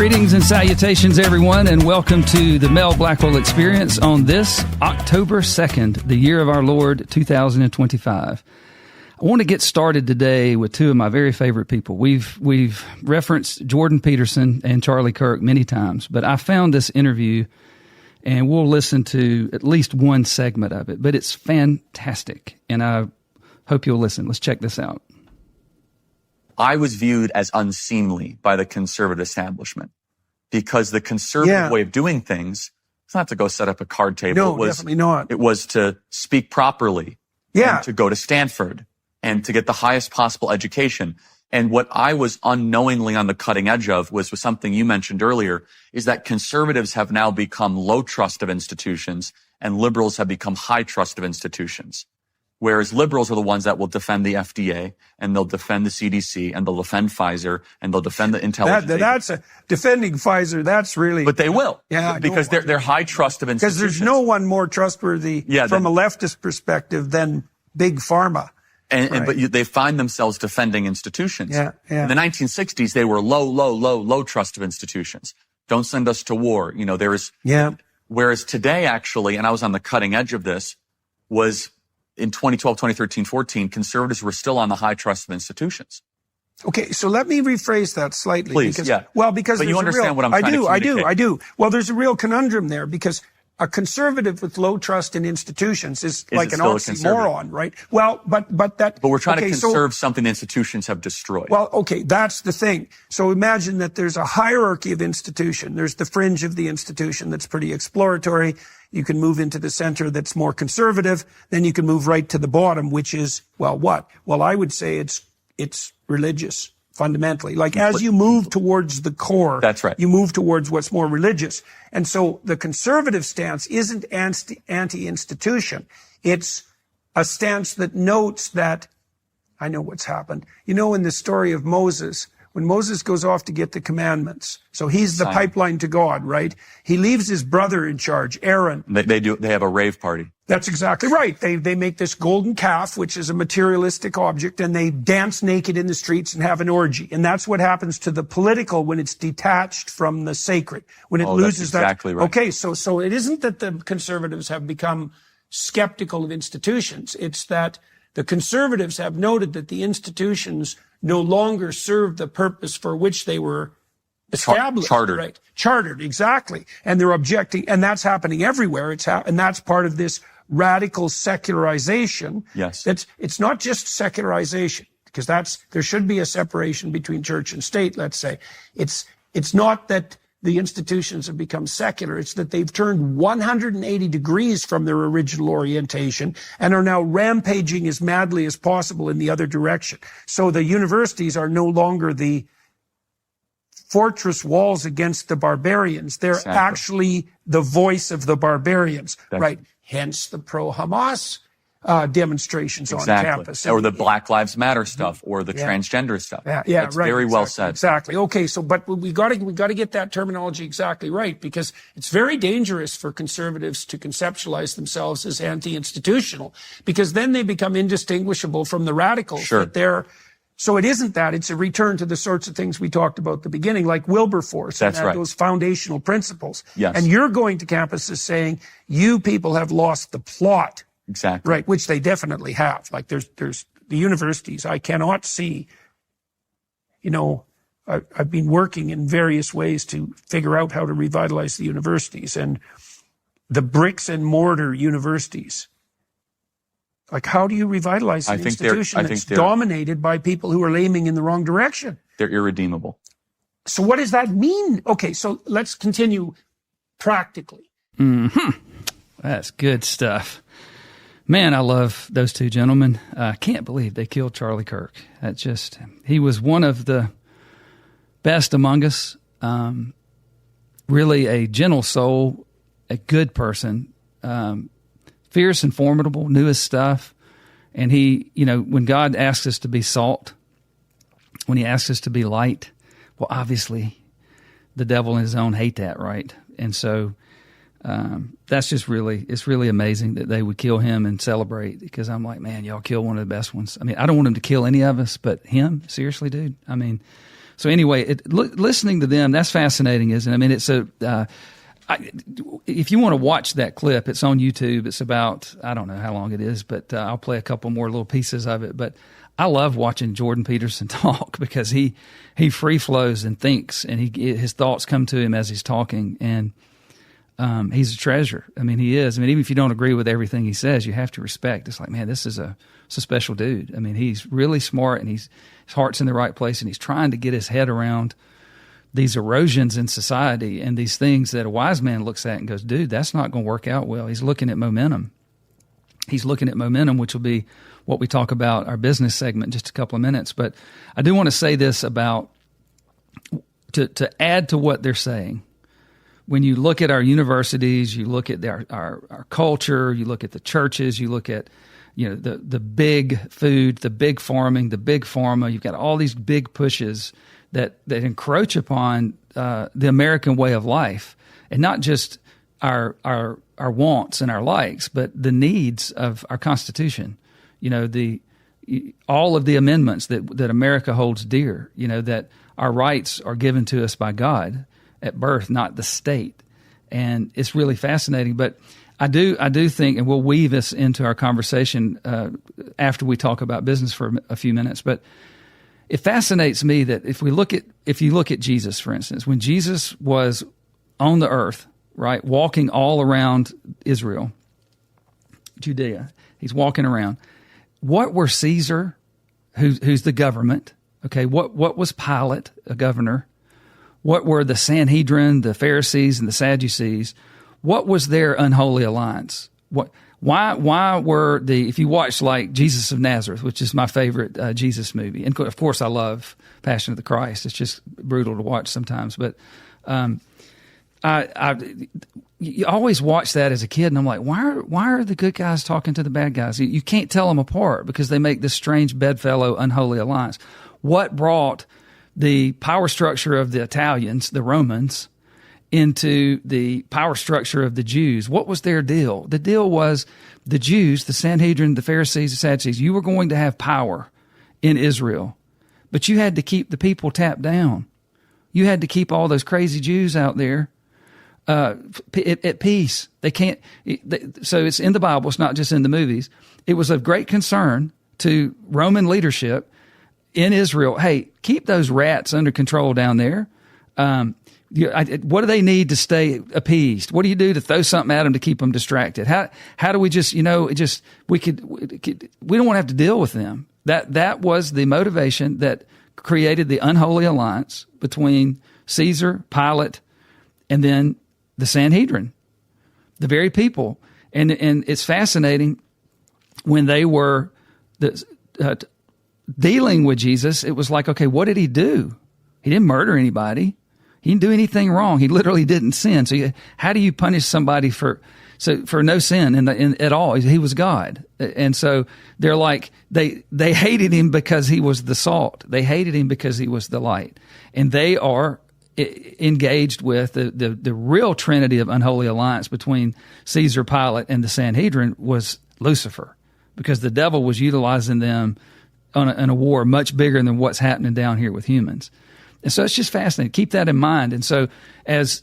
Greetings and salutations, everyone, and welcome to the Mel Blackwell Experience on this October 2nd, the year of our Lord, 2025. I want to get started today with two of my very favorite people. We've referenced Jordan Peterson and Charlie Kirk many times, but I found this interview, and we'll listen to at least one segment of it, but it's fantastic, and I hope you'll listen. Let's check this out. I was viewed as unseemly by the conservative establishment because the conservative way of doing things is not to go set up a card table. No, it was, definitely not. It was to speak properly, and to go to Stanford and to get the highest possible education. And what I was unknowingly on the cutting edge of was something you mentioned earlier, is that conservatives have now become low trust of institutions and liberals have become high trust of institutions. Whereas liberals are the ones that will defend the FDA and they'll defend the CDC and they'll defend Pfizer and they'll defend the intelligence. That's defending Pfizer. That's really. But they will. Yeah. Because they're high trust of institutions. Because there's no one more trustworthy from a leftist perspective than Big Pharma. But they find themselves defending institutions. Yeah. In the 1960s, they were low trust of institutions. Don't send us to war. You know, whereas today, actually, and I was on the cutting edge of this, was in 2012, 2013, 14, conservatives were still on the high trust of institutions. Okay, so let me rephrase that slightly. Please, because but you understand what I'm trying to communicate. I do. Well, there's a real conundrum there because a conservative with low trust in institutions is like an oxymoron, right? Well, but we're trying to conserve something the institutions have destroyed. Well, okay, that's the thing. So imagine that there's a hierarchy of institution. There's the fringe of the institution that's pretty exploratory. You can move into the center that's more conservative. Then you can move right to the bottom, which is, well, what? Well, I would say it's religious. Fundamentally, like as you move towards the core, that's right. You move towards what's more religious. And so the conservative stance isn't anti-institution. It's a stance that notes that, I know what's happened. You know, in the story of Moses, when Moses goes off to get the commandments, so he's the pipeline to God, right? He leaves his brother in charge, Aaron. They have a rave party. That's exactly right. They make this golden calf, which is a materialistic object, and they dance naked in the streets and have an orgy. And that's what happens to the political when it's detached from the sacred, when it loses that's exactly right. Okay, so it isn't that the conservatives have become skeptical of institutions. It's that the conservatives have noted that the institutions no longer serve the purpose for which they were established. Chartered. Right. Chartered, exactly. And they're objecting, and that's happening everywhere. And that's part of this radical secularization. Yes. It's not just secularization, because there should be a separation between church and state, let's say. It's not that the institutions have become secular. It's that they've turned 180 degrees from their original orientation and are now rampaging as madly as possible in the other direction. So the universities are no longer the fortress walls against the barbarians. They're actually the voice of the barbarians, right? Hence the pro-Hamas demonstrations on campus. Or the Black Lives Matter stuff, or the transgender stuff. That's very well said. Exactly. Okay, but we got to get that terminology exactly right, because it's very dangerous for conservatives to conceptualize themselves as anti-institutional, because then they become indistinguishable from the radicals. Sure. So it isn't that. It's a return to the sorts of things we talked about at the beginning, like Wilberforce. That's right. Those foundational principles. Yes. And you're going to campuses saying, you people have lost the plot. Exactly. Right, which they definitely have. Like there's the universities. I cannot see, I've been working in various ways to figure out how to revitalize the universities, and the bricks and mortar universities. Like, how do you revitalize an institution that's dominated by people who are aiming in the wrong direction? They're irredeemable. So what does that mean? Okay, so let's continue practically. That's good stuff. Man, I love those two gentlemen. I can't believe they killed Charlie Kirk. He was one of the best among us. Really a gentle soul, a good person, fierce and formidable, knew his stuff. And he, when God asks us to be salt, when he asks us to be light, well, obviously the devil and his own hate that, right? And so that's just it's really amazing that they would kill him and celebrate, because I'm like, man, y'all kill one of the best ones. I mean, I don't want him to kill any of us, but him, seriously, dude. I mean, So anyway, listening to them, that's fascinating, isn't it? I mean, it's if you want to watch that clip, it's on YouTube. It's about, I don't know how long it is, but I'll play a couple more little pieces of it. But I love watching Jordan Peterson talk because he free flows and thinks, and his thoughts come to him as he's talking, and he's a treasure. I mean, he is. I mean, even if you don't agree with everything he says, you have to respect. It's like, man, this is a special dude. I mean, he's really smart, and his heart's in the right place, and he's trying to get his head around these erosions in society and these things that a wise man looks at and goes, dude, that's not going to work out well. He's looking at momentum. He's looking at momentum, which will be what we talk about our business segment in just a couple of minutes. But I do want to say this about, to add to what they're saying. When you look at our universities, you look at our culture, you look at the churches, you look at the big food, the big farming, the big pharma. You've got all these big pushes that encroach upon the American way of life, and not just our wants and our likes, but the needs of our Constitution. All of the amendments that America holds dear. That our rights are given to us by God at birth, not the state, and it's really fascinating. But I do think, and we'll weave this into our conversation after we talk about business for a few minutes, but it fascinates me that if you look at Jesus, for instance, when Jesus was on the earth, right, walking all around Israel, Judea, he's walking around. What were Caesar, who's the government? Okay, what was Pilate, a governor? What were the Sanhedrin, the Pharisees, and the Sadducees? What was their unholy alliance? Why were if you watch like Jesus of Nazareth, which is my favorite Jesus movie, and of course I love Passion of the Christ. It's just brutal to watch sometimes, but you always watch that as a kid, and I'm like, why are the good guys talking to the bad guys? You can't tell them apart because they make this strange bedfellow unholy alliance. What brought the power structure of the Italians, the Romans, into the power structure of the Jews? What was their deal? The deal was the Jews, the Sanhedrin, the Pharisees, the Sadducees, you were going to have power in Israel, but you had to keep the people tapped down. You had to keep all those crazy Jews out there at peace. They can't. So it's in the Bible. It's not just in the movies. It was of great concern to Roman leadership in Israel. Hey, keep those rats under control down there. What do they need to stay appeased? What do you do to throw something at them to keep them distracted? How do we just, we don't want to have to deal with them. That was the motivation that created the unholy alliance between Caesar, Pilate, and then the Sanhedrin, the very people. And it's fascinating when they were dealing with Jesus. It was like, okay, what did he do? He didn't murder anybody. He didn't do anything wrong. He literally didn't sin. So how do you punish somebody for no sin at all? He was God. And so they're like, they hated him because he was the salt. They hated him because he was the light. And they are engaged with the real trinity of unholy alliance between Caesar, Pilate, and the Sanhedrin was Lucifer, because the devil was utilizing them in a war much bigger than what's happening down here with humans. And so it's just fascinating. Keep that in mind. And so as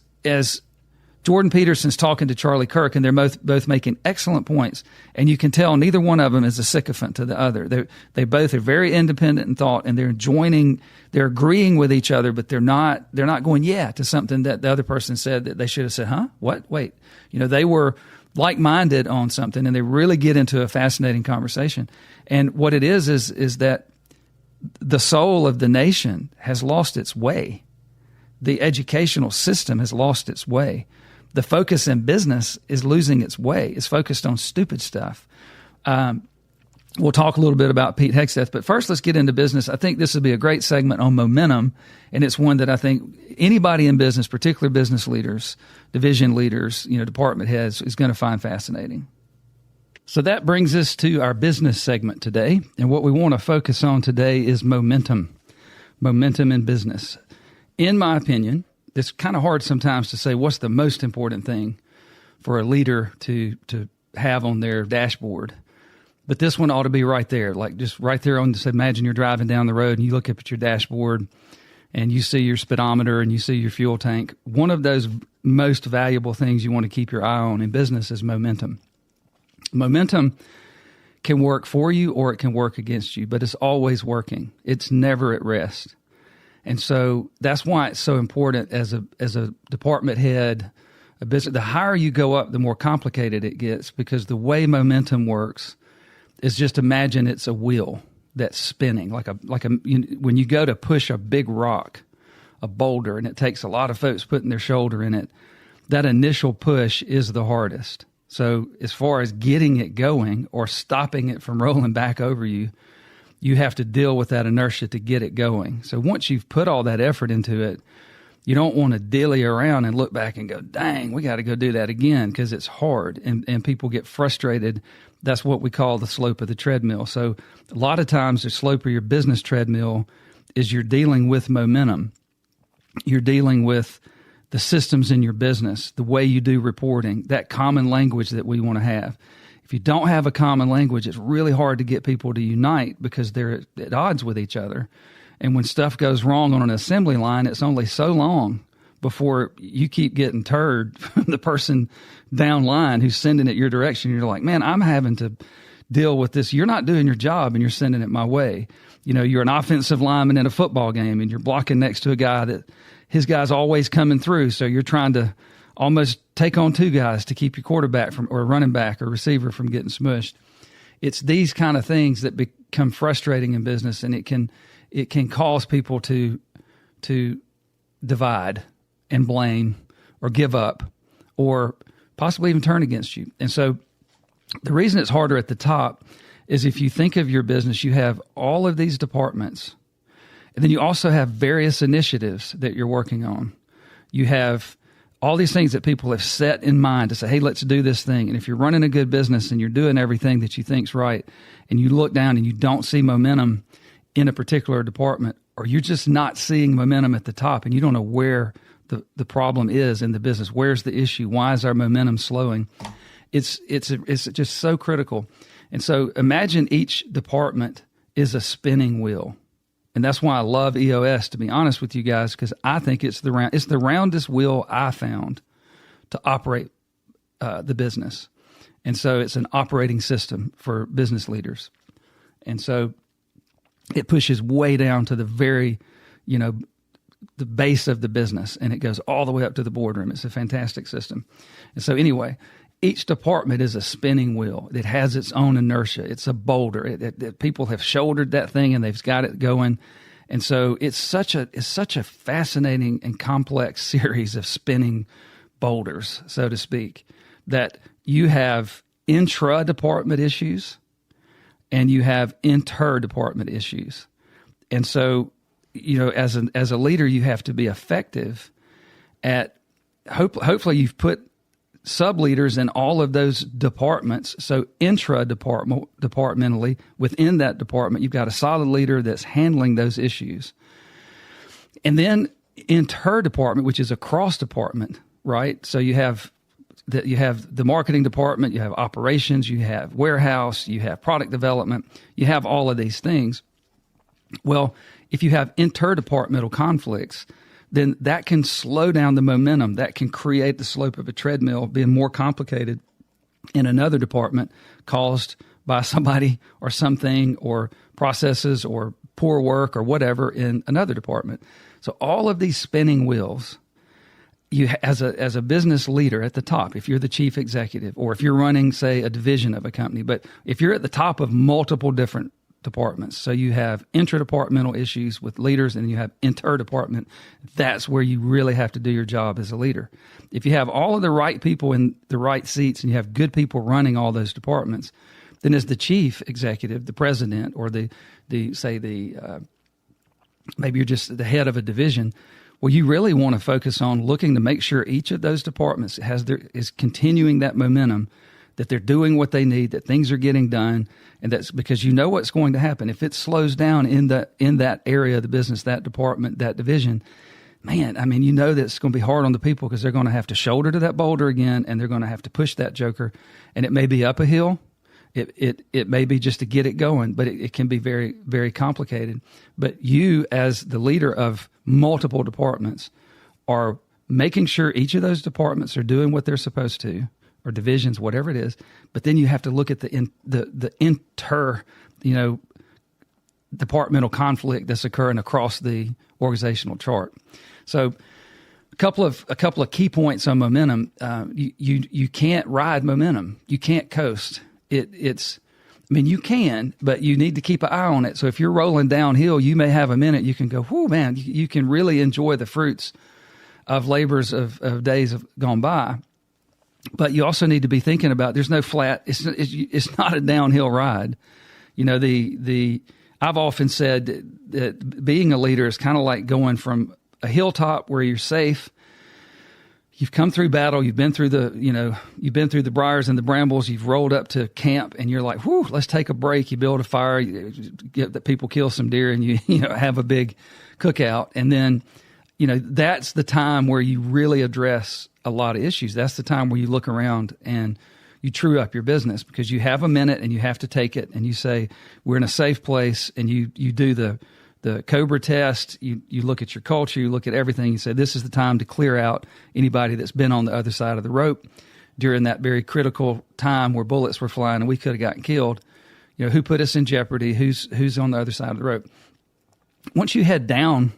Jordan Peterson's talking to Charlie Kirk, and they're both making excellent points, and you can tell neither one of them is a sycophant to the other. They both are very independent in thought, and they're agreeing with each other, but they're not going to something that the other person said that they should have said, huh? What? Wait. They were like-minded on something, and they really get into a fascinating conversation. And what it is that the soul of the nation has lost its way. The educational system has lost its way. The focus in business is losing its way. It's focused on stupid stuff. We'll talk a little bit about Pete Hegseth, but first let's get into business. I think this would be a great segment on momentum, and it's one that I think anybody in business, particularly business leaders, division leaders, department heads, is going to find fascinating. So that brings us to our business segment today. And what we want to focus on today is momentum in business. In my opinion, it's kind of hard sometimes to say what's the most important thing for a leader to have on their dashboard. But this one ought to be right there, like just right there on this. Imagine you're driving down the road and you look up at your dashboard and you see your speedometer and you see your fuel tank, one of those most valuable things you want to keep your eye on in business is momentum. Momentum can work for you or it can work against you, but it's always working. It's never at rest. And so that's why it's so important as a department head, a business. The higher you go up, the more complicated it gets, because the way momentum works is, just imagine it's a wheel that's spinning when you go to push a big rock, a boulder, and it takes a lot of folks putting their shoulder in it. That initial push is the hardest. So as far as getting it going or stopping it from rolling back over you, you have to deal with that inertia to get it going. So once you've put all that effort into it, you don't want to dilly around and look back and go, dang, we got to go do that again, because it's hard and people get frustrated. That's what we call the slope of the treadmill. So a lot of times the slope of your business treadmill is you're dealing with momentum. You're dealing with the systems in your business, the way you do reporting, that common language that we want to have. If you don't have a common language, it's really hard to get people to unite because they're at odds with each other. And when stuff goes wrong on an assembly line, it's only so long before you keep getting turd from the person down line who's sending it your direction. You're like, man, I'm having to deal with this. You're not doing your job and you're sending it my way. You know, you're an offensive lineman in a football game and you're blocking next to a guy that his guy's always coming through. So you're trying to almost take on two guys to keep your quarterback from, or running back or receiver from getting smushed. It's these kind of things that become frustrating in business, and it can cause people to divide and blame or give up or possibly even turn against you. And so the reason it's harder at the top is, if you think of your business, you have all of these departments, and then you also have various initiatives that you're working on. You have all these things that people have set in mind to say, hey, let's do this thing. And if you're running a good business and you're doing everything that you think's right, and you look down and you don't see momentum in a particular department, or you're just not seeing momentum at the top and you don't know where the problem is in the business, where's the issue, why is our momentum slowing? It's just so critical. And so imagine each department is a spinning wheel. And that's why I love EOS, to be honest with you guys, because I think it's the roundest wheel I found to operate the business. And so it's an operating system for business leaders. And so it pushes way down to the very, the base of the business, and it goes all the way up to the boardroom. It's a fantastic system. And so anyway, each department is a spinning wheel. It has its own inertia. It's a boulder. People have shouldered that thing and they've got it going. And so it's such a fascinating and complex series of spinning boulders, so to speak, that you have intra-department issues and you have inter-department issues. And so, as a leader, you have to be effective at hopefully you've put sub-leaders in all of those departments. So departmentally, within that department, you've got a solid leader that's handling those issues. And then inter-department, which is a cross-department, right? So you have the marketing department, you have operations, you have warehouse, you have product development, you have all of these things. Well, if you have interdepartmental conflicts, then that can slow down the momentum. That can create the slope of a treadmill being more complicated in another department, caused by somebody or something or processes or poor work or whatever in another department. So all of these spinning wheels, you as a business leader at the top, if you're the chief executive or if you're running, say, a division of a company, but if you're at the top of multiple different departments. So you have intradepartmental issues with leaders and you have interdepartment. That's where you really have to do your job as a leader. If you have all of the right people in the right seats and you have good people running all those departments, then as the chief executive, the president, or maybe you're just the head of a division, well, you really want to focus on looking to make sure each of those departments is continuing that momentum, that they're doing what they need, that things are getting done, and that's because you know what's going to happen. If it slows down in that area of the business, that department, that division, man, I mean, you know that it's going to be hard on the people because they're going to have to shoulder to that boulder again, and they're going to have to push that joker, and it may be up a hill, It may be just to get it going, but it can be very, very complicated. But you, as the leader of multiple departments, are making sure each of those departments are doing what they're supposed to, or divisions, whatever it is. But then you have to look at the inter, departmental conflict that's occurring across the organizational chart. So a couple of key points on momentum. You can't ride momentum. You can't coast. You can, but you need to keep an eye on it. So if you're rolling downhill, you may have a minute. You can go, whoo, man, you can really enjoy the fruits of labors of days have gone by. But you also need to be thinking about there's no flat. It's not a downhill ride. I've often said that being a leader is kind of like going from a hilltop where you're safe. You've come through battle. You've been through the briars and the brambles. You've rolled up to camp, and you're like, "Whew, let's take a break." You build a fire, get the people kill some deer, and you have a big cookout. And then, that's the time where you really address a lot of issues. That's the time where you look around and you true up your business, because you have a minute and you have to take it, and you say, "We're in a safe place," and you do the Cobra test. You look at your culture, you look at everything. You say, this is the time to clear out anybody that's been on the other side of the rope during that very critical time where bullets were flying and we could have gotten killed. Who put us in jeopardy? Who's on the other side of the rope? Once you head down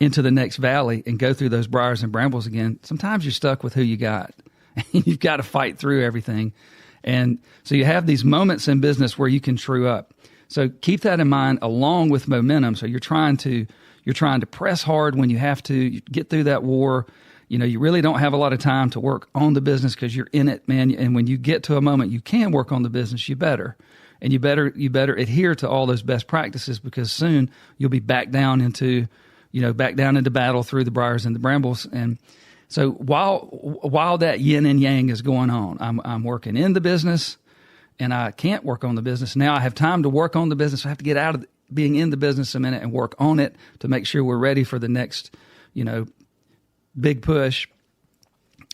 into the next valley and go through those briars and brambles again, sometimes you're stuck with who you got. You've got to fight through everything. And so you have these moments in business where you can true up. So keep that in mind along with momentum. So you're trying to press hard when you have to. You get through that war. You really don't have a lot of time to work on the business because you're in it, man. And when you get to a moment you can work on the business, you better. And you better adhere to all those best practices, because soon you'll be back down into battle through the briars and the brambles. And so while that yin and yang is going on, I'm working in the business, and I can't work on the business. Now I have time to work on the business. I have to get out of being in the business a minute and work on it to make sure we're ready for the next, big push.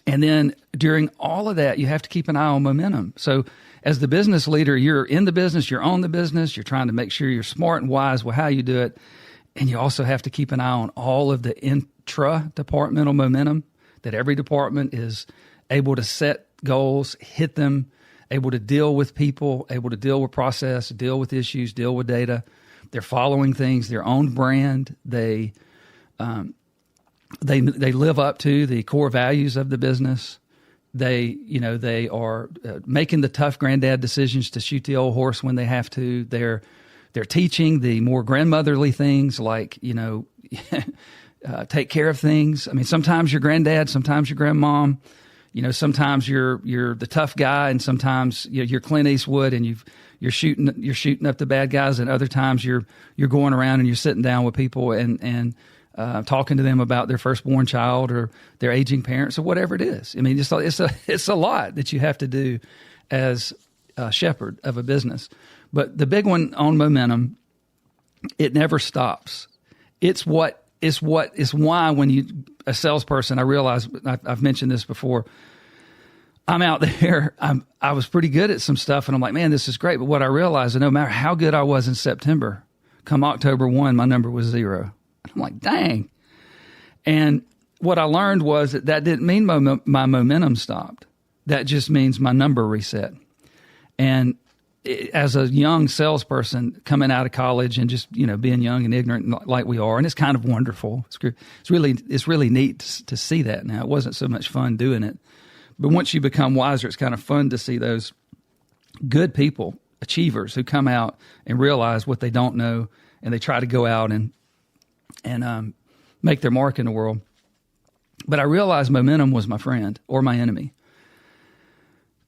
And then during all of that, you have to keep an eye on momentum. So as the business leader, you're in the business, you're on the business, you're trying to make sure you're smart and wise with how you do it. And you also have to keep an eye on all of the intra-departmental momentum, that every department is able to set goals, hit them, able to deal with people, able to deal with process, deal with issues, deal with data. They're following things, their own brand. They live up to the core values of the business. They are making the tough granddad decisions to shoot the old horse when they have to. They're teaching the more grandmotherly things like, take care of things. I mean, sometimes you're granddad, sometimes you're grandmom. Sometimes you're the tough guy, and sometimes you're Clint Eastwood and you're shooting up the bad guys, and other times you're going around and you're sitting down with people and talking to them about their firstborn child or their aging parents or whatever it is. I mean, it's a lot that you have to do as a shepherd of a business. But the big one on momentum, it never stops. It's why when a salesperson, I realize I've mentioned this before. I'm out there. I was pretty good at some stuff, and I'm like, man, this is great. But what I realized, no matter how good I was in September, come October 1, my number was 0. I'm like, dang. And what I learned was that didn't mean my momentum stopped. That just means my number reset. And as a young salesperson coming out of college and just, being young and ignorant like we are, and it's kind of wonderful. It's really neat to see that now. It wasn't so much fun doing it. But once you become wiser, it's kind of fun to see those good people, achievers, who come out and realize what they don't know, and they try to go out and make their mark in the world. But I realized momentum was my friend or my enemy.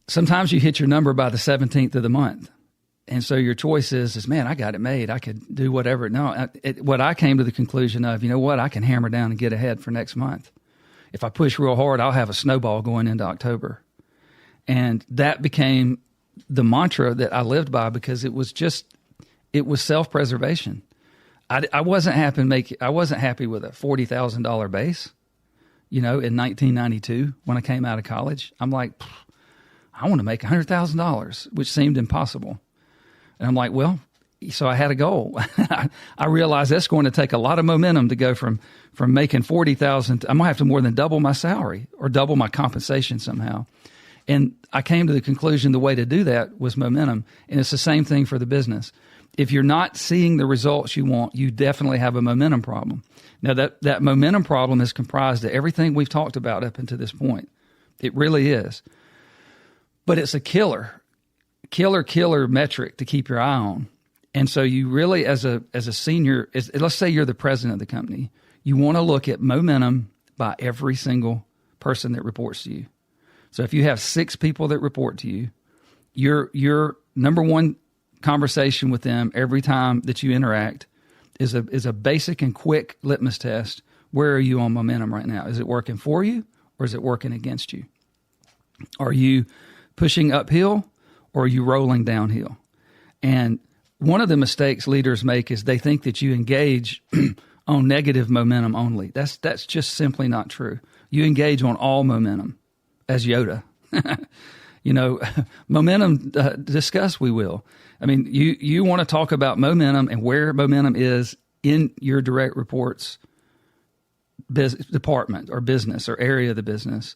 Sometimes you hit your number by the 17th of the month. And so your choice is, man, I got it made. I could do whatever. No, what I came to the conclusion of, I can hammer down and get ahead for next month. If I push real hard, I'll have a snowball going into October. And that became the mantra that I lived by, because it was self-preservation. I wasn't happy with a $40,000 base, in 1992 when I came out of college. I'm like, I want to make $100,000, which seemed impossible. And I'm like, well, so I had a goal. I realized that's going to take a lot of momentum to go from making $40,000. I'm going to have to more than double my salary or double my compensation somehow. And I came to the conclusion the way to do that was momentum. And it's the same thing for the business. If you're not seeing the results you want, you definitely have a momentum problem. Now, that momentum problem is comprised of everything we've talked about up until this point. It really is. But it's a killer metric to keep your eye on. And so you really, as a senior, let's say you're the president of the company, you want to look at momentum by every single person that reports to you. So if you have 6 people that report to you, your number one conversation with them every time that you interact is a basic and quick litmus test. Where are you on momentum right now? Is it working for you or is it working against you? Are you pushing uphill or are you rolling downhill? And one of the mistakes leaders make is they think that you engage on negative momentum only. That's just simply not true. You engage on all momentum, as Yoda. Momentum, discuss we will. I mean, you want to talk about momentum and where momentum is in your direct reports department or business or area of the business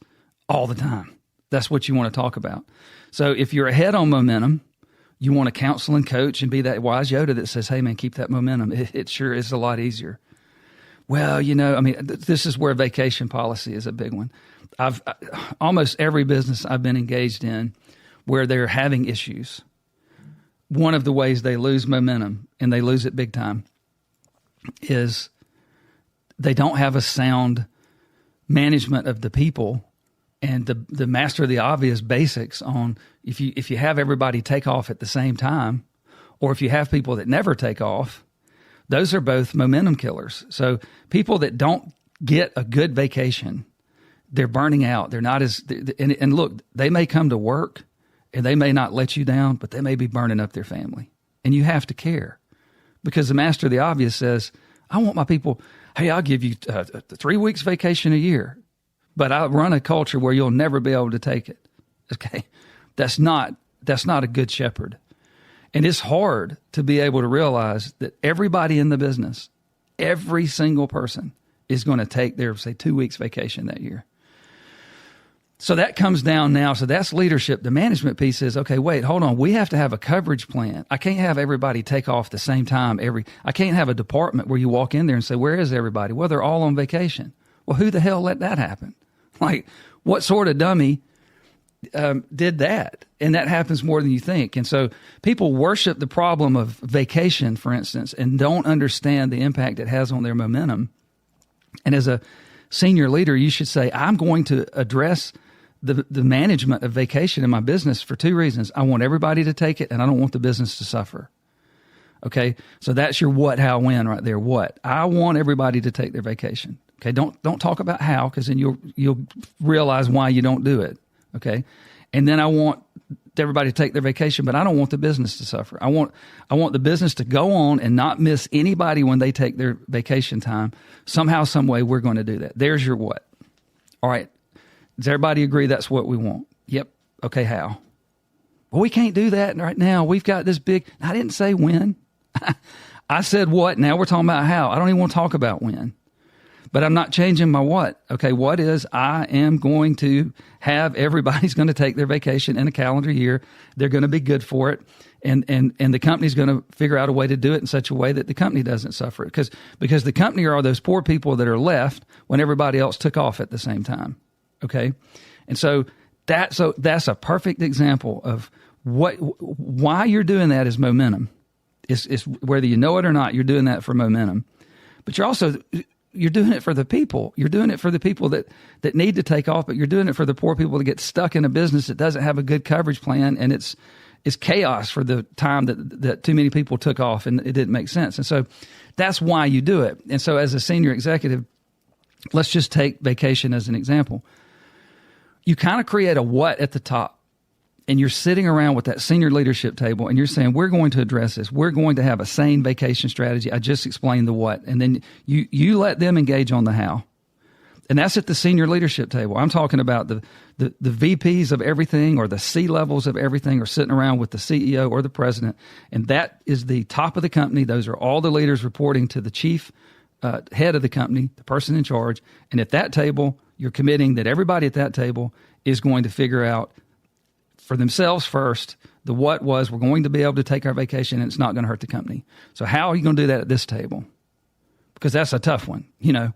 all the time. That's what you want to talk about. So if you're ahead on momentum, you want to counsel and coach and be that wise Yoda that says, hey, man, keep that momentum. It sure is a lot easier. Well, this is where vacation policy is a big one. Almost every business I've been engaged in where they're having issues, one of the ways they lose momentum, and they lose it big time, is they don't have a sound management of the people and the master of the obvious basics on if you have everybody take off at the same time, or if you have people that never take off, those are both momentum killers. So people that don't get a good vacation, they're burning out. They're not and look, they may come to work and they may not let you down, but they may be burning up their family. And you have to care, because the master of the obvious says, I want my people, hey, I'll give you 3 weeks vacation a year, but I run a culture where you'll never be able to take it. Okay. That's not a good shepherd. And it's hard to be able to realize that everybody in the business, every single person is going to take their, say, 2 weeks vacation that year. So that comes down now. So that's leadership. The management piece is, okay, wait, hold on. We have to have a coverage plan. I can't have everybody take off the same time. I can't have a department where you walk in there and say, where is everybody? Well, they're all on vacation. Well, who the hell let that happen? Like, what sort of dummy did that? And that happens more than you think. And so people worship the problem of vacation, for instance, and don't understand the impact it has on their momentum. And as a senior leader, you should say, I'm going to address the management of vacation in my business for 2 reasons. I want everybody to take it, and I don't want the business to suffer. Okay, so that's your what, how, when right there. What? I want everybody to take their vacation. Okay, don't talk about how, because then you'll realize why you don't do it. Okay, and then I want everybody to take their vacation, but I don't want the business to suffer. I want the business to go on and not miss anybody when they take their vacation time. Somehow, some way, we're going to do that. There's your what. All right. Does everybody agree that's what we want? Yep. Okay, how? Well, we can't do that right now. We've got this big... I didn't say when. I said what. Now we're talking about how. I don't even want to talk about when. But I'm not changing my what. Okay, what is I am going to have everybody's going to take their vacation in a calendar year. They're going to be good for it. And the company's going to figure out a way to do it in such a way that the company doesn't suffer it. Because the company are those poor people that are left when everybody else took off at the same time. Okay? And so that's a perfect example of why you're doing that is momentum. It's whether you know it or not, you're doing that for momentum. But you're doing it for the people. You're doing it for the people that need to take off, but you're doing it for the poor people that get stuck in a business that doesn't have a good coverage plan, and it's chaos for the time that too many people took off and it didn't make sense. And so that's why you do it. And so as a senior executive, let's just take vacation as an example. You kind of create a what at the top, and you're sitting around with that senior leadership table and you're saying, we're going to address this. We're going to have a sane vacation strategy. I just explained the what. And then you let them engage on the how. And that's at the senior leadership table. I'm talking about the VPs of everything, or the C levels of everything, are sitting around with the CEO or the president. And that is the top of the company. Those are all the leaders reporting to the chief head of the company, the person in charge. And at that table, you're committing that everybody at that table is going to figure out for themselves first the what was, we're going to be able to take our vacation and it's not going to hurt the company. So how are you going to do that at this table? Because that's a tough one, you know.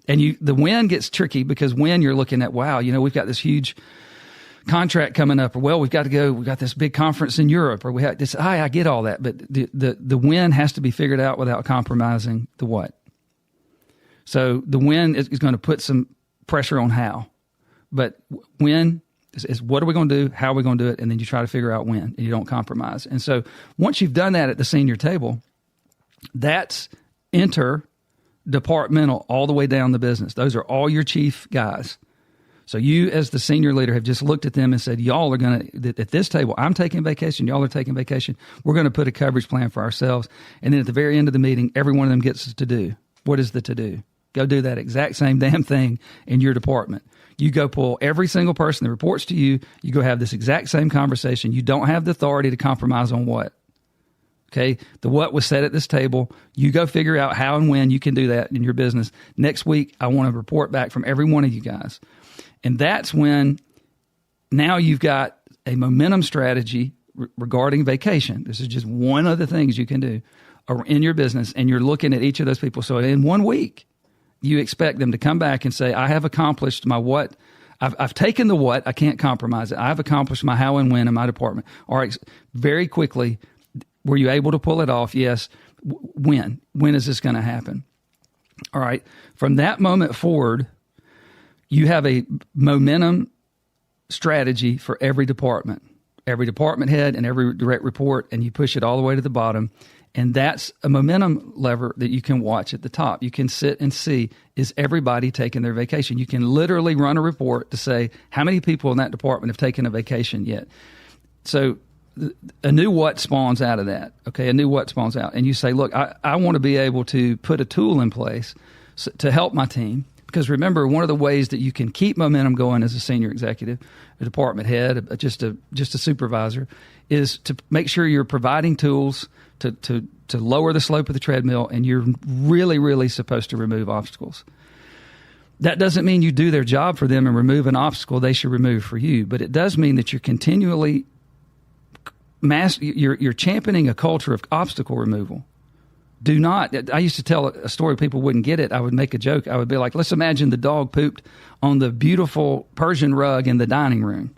And the when gets tricky, because when you're looking at, wow, you know, we've got this huge contract coming up, or well, we've got this big conference in Europe, or we have this, I get all that. But the when has to be figured out without compromising the what. So the when is going to put some pressure on how. But when is what are we going to do? How are we going to do it? And then you try to figure out when, and you don't compromise. And so once you've done that at the senior table, that's interdepartmental all the way down the business. Those are all your chief guys. So you, as the senior leader, have just looked at them and said, y'all are going to, at this table, I'm taking vacation, y'all are taking vacation. We're going to put a coverage plan for ourselves. And then at the very end of the meeting, every one of them gets to do. What is the to-do? Go do that exact same damn thing in your department. You go pull every single person that reports to you. You go have this exact same conversation. You don't have the authority to compromise on what. Okay, the what was said at this table. You go figure out how and when you can do that in your business. Next week, I want to report back from every one of you guys. And that's when now you've got a momentum strategy regarding vacation. This is just one of the things you can do in your business, and you're looking at each of those people. So in 1 week, you expect them to come back and say, I have accomplished my what. I've taken the what. I can't compromise it. I've accomplished my how and when in my department. All right, very quickly, were you able to pull it off? Yes. When? When is this going to happen? All right. From that moment forward, you have a momentum strategy for every department head and every direct report, and you push it all the way to the bottom. And that's a momentum lever that you can watch at the top. You can sit and see, is everybody taking their vacation? You can literally run a report to say, how many people in that department have taken a vacation yet? So a new what spawns out of that, okay? A new what spawns out. And you say, look, I want to be able to put a tool in place to help my team. Because remember, one of the ways that you can keep momentum going as a senior executive, a department head, just a supervisor, is to make sure you're providing tools to lower the slope of the treadmill, and you're really, really supposed to remove obstacles. That doesn't mean you do their job for them and remove an obstacle they should remove for you, but it does mean that you're continually you're championing a culture of obstacle removal. Do not, I used to tell a story, people wouldn't get it. I would make a joke. I would be like, let's imagine the dog pooped on the beautiful Persian rug in the dining room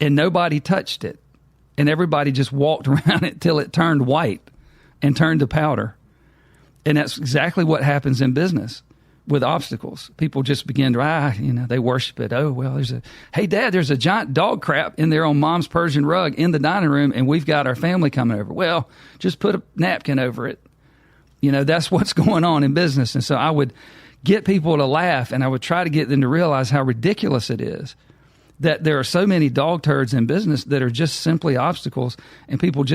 and nobody touched it. And everybody just walked around it till it turned white and turned to powder. And that's exactly what happens in business with obstacles. People just begin to, they worship it. Oh, well, hey, Dad, there's a giant dog crap in there on Mom's Persian rug in the dining room, and we've got our family coming over. Well, just put a napkin over it. That's what's going on in business. And so I would get people to laugh, and I would try to get them to realize how ridiculous it is that there are so many dog turds in business that are just simply obstacles, and people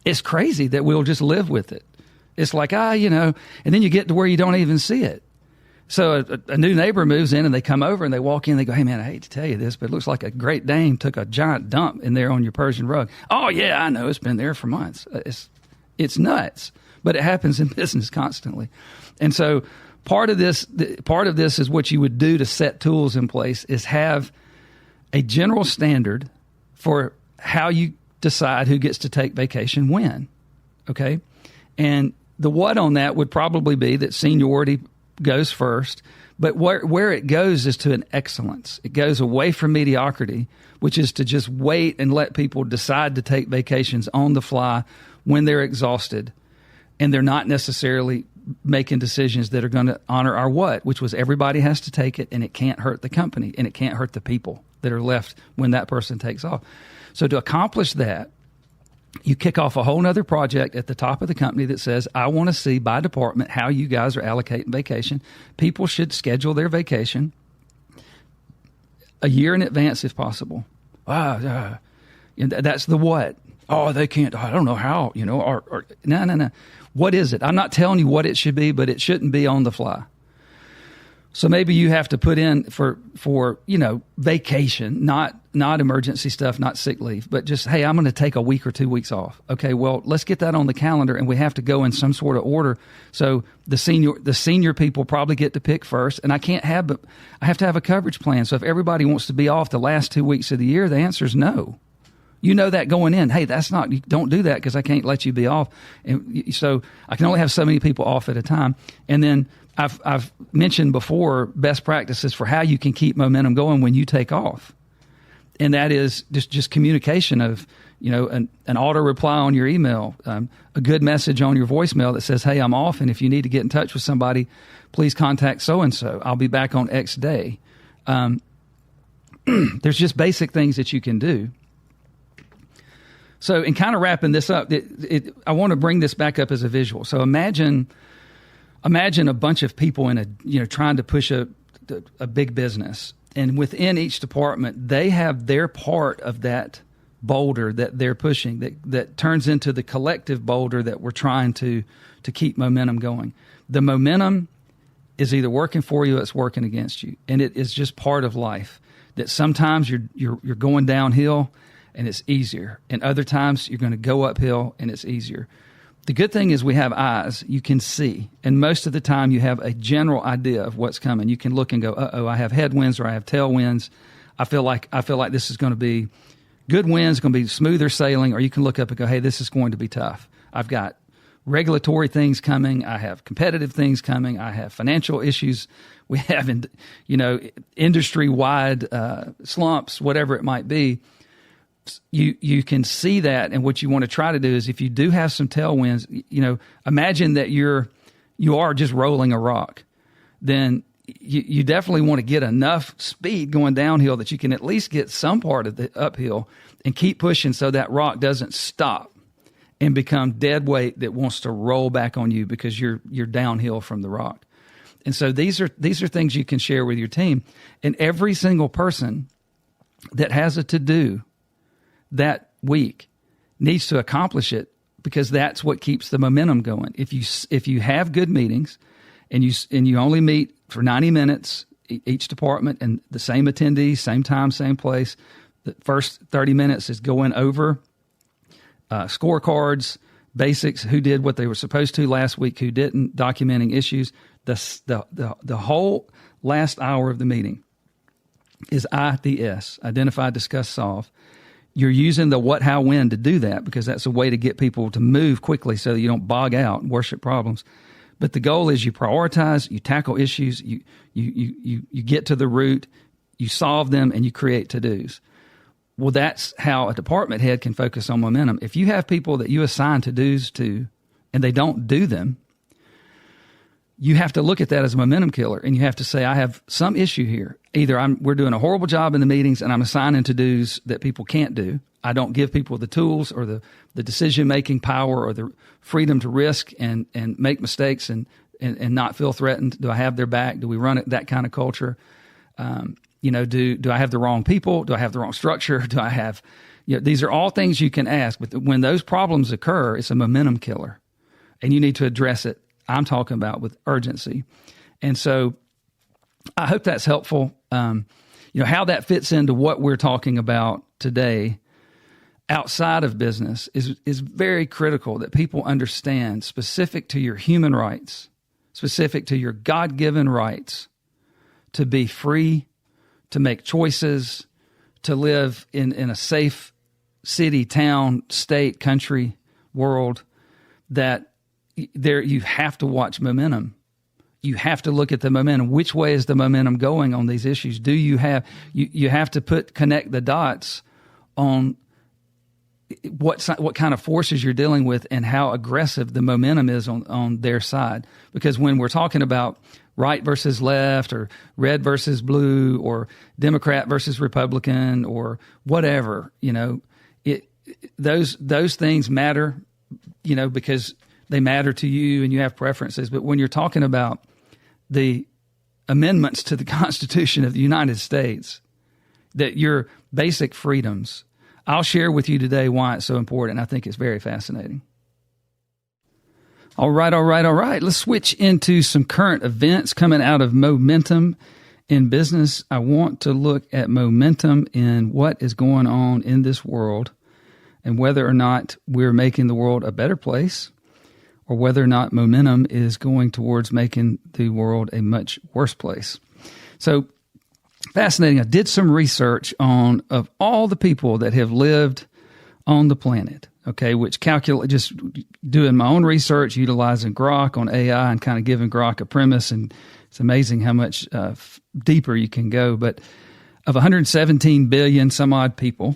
it's crazy that we'll just live with it. It's like, and then you get to where you don't even see it. So a new neighbor moves in and they come over and they walk in and they go, hey man, I hate to tell you this, but it looks like a Great Dane took a giant dump in there on your Persian rug. Oh yeah, I know, it's been there for months. It's nuts, but it happens in business constantly. And so part of this is what you would do to set tools in place is have a general standard for how you decide who gets to take vacation when, okay? And the what on that would probably be that seniority goes first, but where it goes is to an excellence. It goes away from mediocrity, which is to just wait and let people decide to take vacations on the fly when they're exhausted, and they're not necessarily making decisions that are going to honor our what, which was everybody has to take it, and it can't hurt the company, and it can't hurt the people that are left when that person takes off. So to accomplish that, you kick off a whole nother project at the top of the company that says, I want to see by department how you guys are allocating vacation. People should schedule their vacation a year in advance if possible. That's the what. Oh, they can't. I don't know how, No. What is it? I'm not telling you what it should be, but it shouldn't be on the fly. So maybe you have to put in for vacation, not emergency stuff, not sick leave, but just, hey, I'm going to take a week or 2 weeks off. Okay, well, let's get that on the calendar, and we have to go in some sort of order. So the senior people probably get to pick first, and I have to have a coverage plan. So if everybody wants to be off the last 2 weeks of the year, the answer is no. You know that going in. Hey, don't do that because I can't let you be off. And so I can only have so many people off at a time. And then I've mentioned before best practices for how you can keep momentum going when you take off. And that is just communication of, an auto reply on your email, a good message on your voicemail that says, hey, I'm off. And if you need to get in touch with somebody, please contact so-and-so. I'll be back on X day. There's just basic things that you can do. So in kind of wrapping this up, I want to bring this back up as a visual. So imagine a bunch of people trying to push a big business, and within each department, they have their part of that boulder that they're pushing that turns into the collective boulder that we're trying to keep momentum going. The momentum is either working for you or it's working against you, and it is just part of life. That sometimes you're going downhill and it's easier, and other times you're going to go uphill and it's easier. The good thing is we have eyes. You can see. And most of the time you have a general idea of what's coming. You can look and go, I have headwinds or I have tailwinds. I feel like this is going to be good winds, going to be smoother sailing. Or you can look up and go, hey, this is going to be tough. I've got regulatory things coming. I have competitive things coming. I have financial issues. We have, industry-wide slumps, whatever it might be. You can see that, and what you want to try to do is, if you do have some tailwinds, imagine that you are just rolling a rock. Then you definitely want to get enough speed going downhill that you can at least get some part of the uphill and keep pushing so that rock doesn't stop and become dead weight that wants to roll back on you because you're downhill from the rock. And so these are things you can share with your team, and every single person that has a to-do that week needs to accomplish it, because that's what keeps the momentum going. If you have good meetings and you only meet for 90 minutes each department, and the same attendees, same time, same place, the first 30 minutes is going over scorecards, basics, who did what they were supposed to last week, who didn't, documenting issues. The whole last hour of the meeting is IDS, identify, discuss, solve. You're using the what, how, when to do that, because that's a way to get people to move quickly so that you don't bog out and worship problems. But the goal is you prioritize, you tackle issues, you get to the root, you solve them, and you create to-dos. Well, that's how a department head can focus on momentum. If you have people that you assign to-dos to and they don't do them, you have to look at that as a momentum killer, and you have to say, I have some issue here. Either we're doing a horrible job in the meetings and I'm assigning to-dos that people can't do. I don't give people the tools or the decision-making power or the freedom to risk and make mistakes and not feel threatened. Do I have their back? Do we run that kind of culture? Do I have the wrong people? Do I have the wrong structure? Do I have, these are all things you can ask. But when those problems occur, it's a momentum killer, and you need to address it. I'm talking about with urgency. And so I hope that's helpful. How that fits into what we're talking about today outside of business is very critical, that people understand, specific to your human rights, specific to your God-given rights to be free, to make choices, to live in a safe city, town, state, country, world, that there you have to watch momentum. You have to look at the momentum. Which way is the momentum going on these issues? Do you have you have to connect the dots on what kind of forces you're dealing with and how aggressive the momentum is on their side. Because when we're talking about right versus left, or red versus blue, or Democrat versus Republican, or whatever, those things matter, because they matter to you and you have preferences. But when you're talking about the amendments to the Constitution of the United States, that your basic freedoms, I'll share with you today why it's so important. I think it's very fascinating. All right. Let's switch into some current events coming out of momentum in business. I want to look at momentum in what is going on in this world and whether or not we're making the world a better place or whether or not momentum is going towards making the world a much worse place. So fascinating. I did some research of all the people that have lived on the planet. Okay, which just doing my own research, utilizing Grok on AI and kind of giving Grok a premise, and it's amazing how much deeper you can go. But of 117 billion some odd people,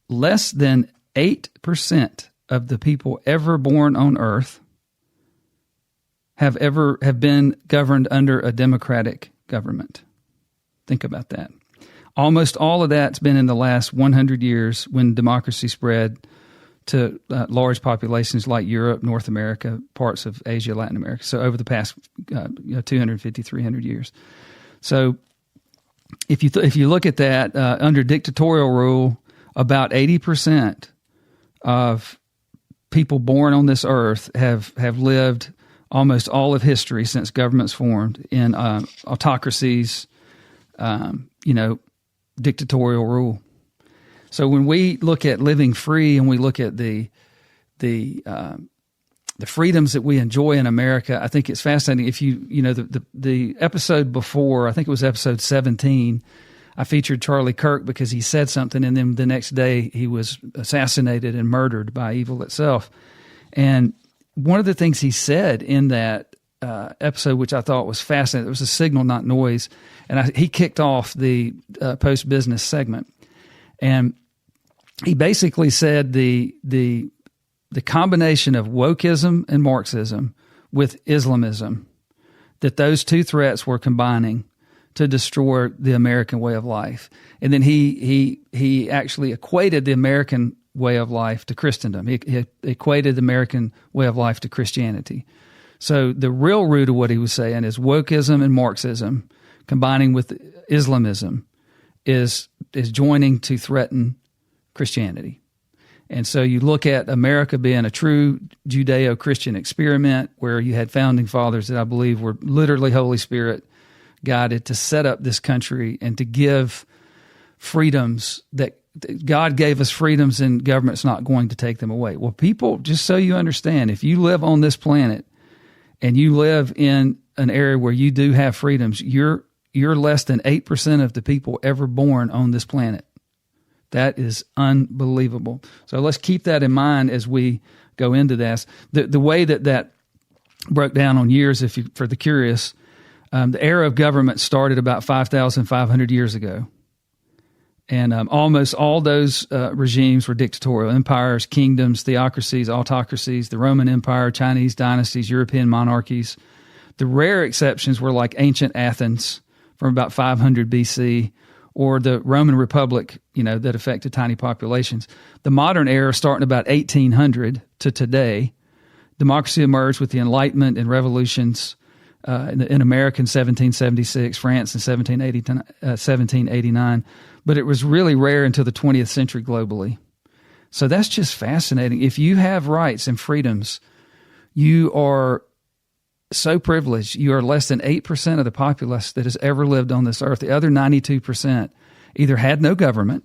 less than 8% of the people ever born on Earth have been governed under a democratic government. Think about that. Almost all of that's been in the last 100 years when democracy spread to large populations like Europe, North America, parts of Asia, Latin America. So over the past 250, 300 years. So if you look at that, under dictatorial rule, about 80% of people born on this earth have lived almost all of history since governments formed in autocracies, dictatorial rule. So when we look at living free and we look at the freedoms that we enjoy in America, I think it's fascinating. If the episode before, I think it was episode 17, I featured Charlie Kirk because he said something, and then the next day he was assassinated and murdered by evil itself. And one of the things he said in that episode, which I thought was fascinating, it was a signal, not noise. And he kicked off the post-business segment. And he basically said the combination of wokeism and Marxism with Islamism, that those two threats were combining to destroy the American way of life. And then he actually equated the American way of life to Christendom. He equated the American way of life to Christianity. So the real root of what he was saying is wokeism and Marxism combining with Islamism is joining to threaten Christianity. And so you look at America being a true Judeo-Christian experiment where you had founding fathers that I believe were literally Holy Spirit guided to set up this country and to give freedoms that God gave us freedoms, and government's not going to take them away. Well, people, just so you understand, if you live on this planet and you live in an area where you do have freedoms, you're less than 8% of the people ever born on this planet. That is unbelievable. So let's keep that in mind as we go into this. The way that broke down on years, for the curious, the era of government started about 5,500 years ago. And almost all those regimes were dictatorial: empires, kingdoms, theocracies, autocracies, the Roman Empire, Chinese dynasties, European monarchies. The rare exceptions were like ancient Athens from about 500 BC, or the Roman Republic, that affected tiny populations. The modern era, starting about 1800 to today, democracy emerged with the Enlightenment and revolutions in America in 1776, France in 1789, but it was really rare until the 20th century globally. So that's just fascinating. If you have rights and freedoms, you are so privileged. You are less than 8% of the populace that has ever lived on this earth. The other 92% either had no government,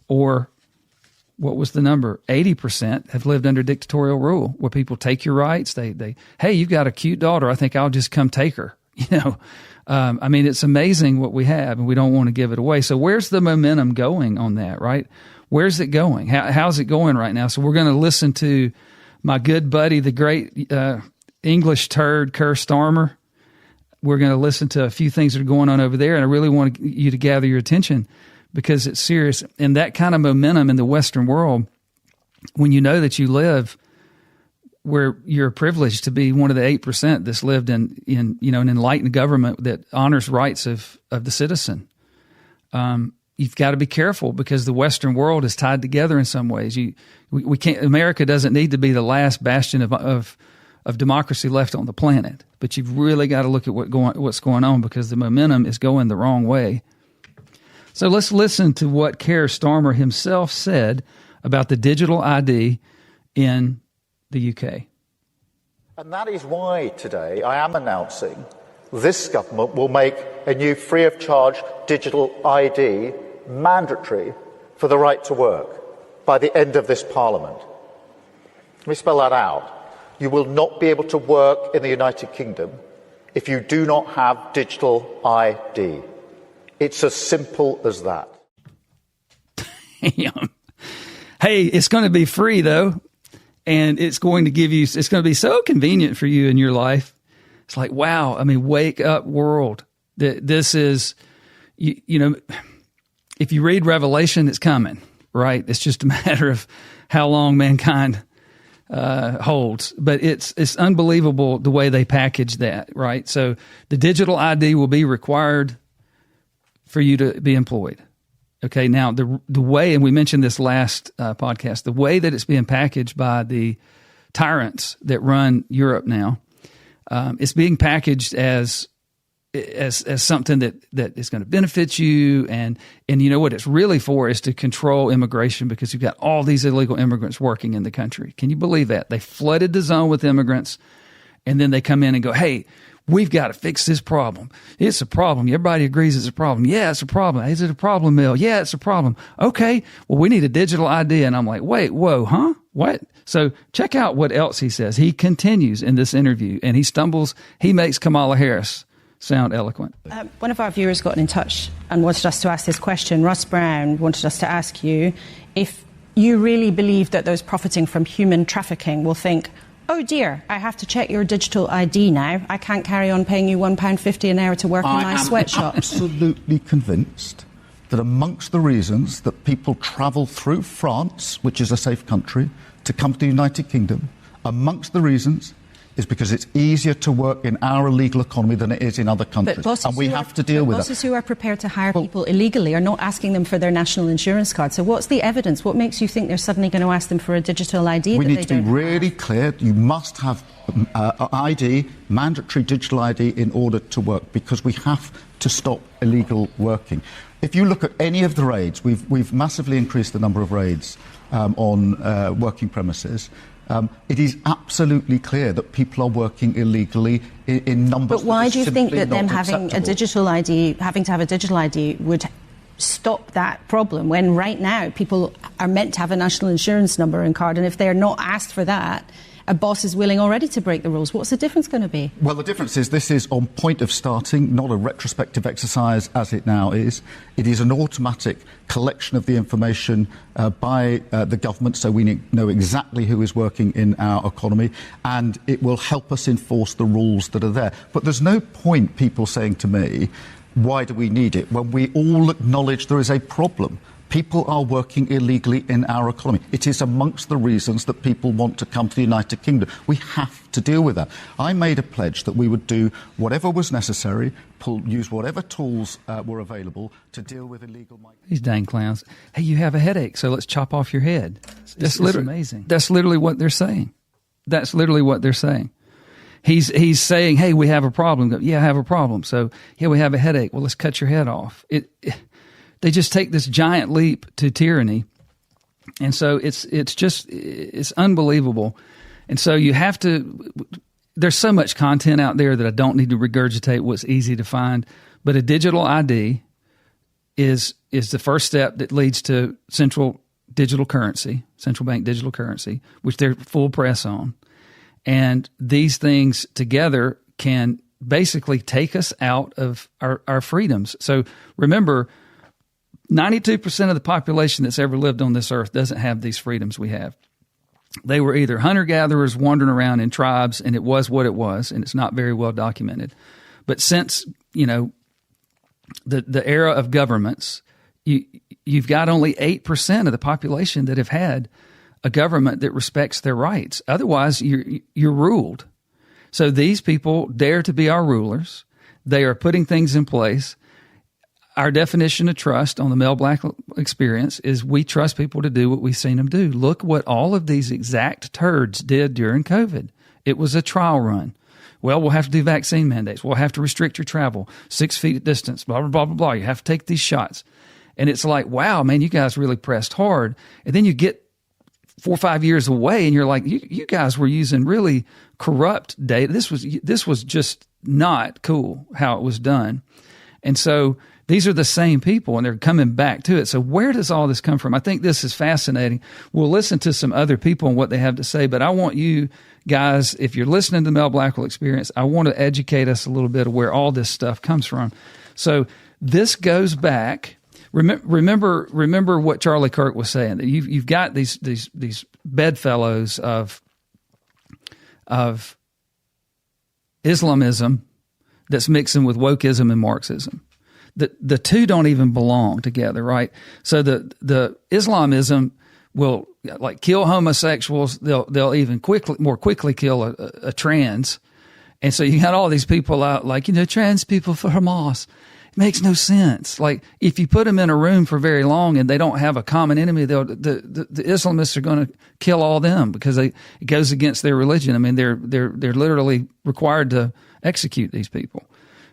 or what was the number? 80% have lived under dictatorial rule, where people take your rights. Hey, you've got a cute daughter. I think I'll just come take her. It's amazing what we have, and we don't want to give it away. So where's the momentum going on that, right? Where's it going? How's it going right now? So we're going to listen to my good buddy, the great English turd, Kerr Starmer. We're going to listen to a few things that are going on over there, and I really want you to gather your attention because it's serious. And that kind of momentum in the Western world, when you know that you live where you're privileged to be one of the 8% that's lived in an enlightened government that honors rights of the citizen, you've got to be careful because the Western world is tied together in some ways. We can't. America doesn't need to be the last bastion of democracy left on the planet, but you've really got to look at what's going on because the momentum is going the wrong way. So let's listen to what Kerr Starmer himself said about the digital ID in the UK. And that is why today I am announcing this government will make a new free-of-charge digital ID mandatory for the right to work by the end of this Parliament. Let me spell that out. You will not be able to work in the United Kingdom if you do not have digital ID. It's as simple as that. Damn. Hey, it's going to be free, though, and it's going to be so convenient for you in your life. It's like, wow, I mean, wake up, world. This is, you know, if you read Revelation, it's coming, right? It's just a matter of how long mankind holds. But it's unbelievable the way they package that, right? So the digital ID will be required for you to be employed. Okay, now the way, and we mentioned this last podcast, the way that it's being packaged by the tyrants that run Europe now, it's being packaged as something that is going to benefit you, and you know what it's really for is to control immigration, because you've got all these illegal immigrants working in the country. Can you believe that? They flooded the zone with immigrants, and then they come in and go, hey, we've got to fix this problem. It's a problem. Everybody agrees it's a problem. Yeah, it's a problem. Is it a problem, Mel? Yeah, it's a problem. Okay, well, we need a digital ID. And I'm like, wait, whoa, huh? What? So check out what else he says. He continues in this interview, and he makes Kamala Harris sound eloquent. One of our viewers got in touch and wanted us to ask this question. Russ Brown wanted us to ask you if you really believe that those profiting from human trafficking will think, oh dear, I have to check your digital ID now. I can't carry on paying you £1.50 an hour to work in my sweatshop. I'm absolutely convinced that amongst the reasons that people travel through France, which is a safe country, to come to the United Kingdom, amongst the reasons is because it's easier to work in our illegal economy than it is in other countries. And we have to deal with that. Bosses who are prepared to hire people illegally are not asking them for their national insurance card. So what's the evidence? What makes you think they're suddenly going to ask them for a digital ID? We need to be really clear. You must have ID, mandatory digital ID, in order to work, because we have to stop illegal working. If you look at any of the raids, we've massively increased the number of raids on working premises. It is absolutely clear that people are working illegally in numbers. But why do you think that them having a digital ID, having to have a digital ID, would stop that problem, when right now people are meant to have a national insurance number and card, and if they're not asked for that, a boss is willing already to break the rules? What's the difference going to be? Well, the difference is this is on point of starting, not a retrospective exercise as it now is. It is an automatic collection of the information by the government, so we know exactly who is working in our economy, and it will help us enforce the rules that are there. But there's no point people saying to me, why do we need it, when we all acknowledge there is a problem. People are working illegally in our economy. It is amongst the reasons that people want to come to the United Kingdom. We have to deal with that. I made a pledge that we would do whatever was necessary, use whatever tools were available to deal with illegal migrants. These dang clowns. Hey, you have a headache, so let's chop off your head. That's amazing. That's literally what they're saying. That's literally what they're saying. He's saying, hey, we have a problem. Yeah, I have a problem. So, yeah, we have a headache. Well, let's cut your head off. They just take this giant leap to tyranny. And so it's unbelievable. And so you have to, there's so much content out there that I don't need to regurgitate what's easy to find. But a digital ID is the first step that leads to central bank digital currency, which they're full press on. And these things together can basically take us out of our freedoms. So remember, 92% of the population that's ever lived on this earth doesn't have these freedoms we have. They were either hunter-gatherers wandering around in tribes, and it was what it was, and it's not very well documented. But since, the era of governments, you've got only 8% of the population that have had a government that respects their rights. Otherwise, you're ruled. So these people dare to be our rulers. They are putting things in place. Our definition of trust on the Mel Blackwell Experience is we trust people to do what we've seen them do. Look what all of these exact turds did during COVID. It was a trial run. Well, we'll have to do vaccine mandates. We'll have to restrict your travel, 6 feet distance, blah, blah, blah, blah, blah. You have to take these shots. And it's like, wow, man, you guys really pressed hard. And then you get 4 or 5 years away, and you're like, you guys were using really corrupt data. This was just not cool how it was done. And so these are the same people, and they're coming back to it. So where does all this come from? I think this is fascinating. We'll listen to some other people and what they have to say, but I want you guys, if you're listening to the Mel Blackwell Experience, I want to educate us a little bit of where all this stuff comes from. So this goes back. Remember what Charlie Kirk was saying, that you've got these bedfellows of Islamism that's mixing with wokeism and Marxism. The two don't even belong together, right? So the Islamism will like kill homosexuals. They'll even more quickly kill a trans. And so you got all these people out like, trans people for Hamas. It makes no sense. Like if you put them in a room for very long and they don't have a common enemy, the Islamists are going to kill all them because it goes against their religion. I mean, they're literally required to execute these people.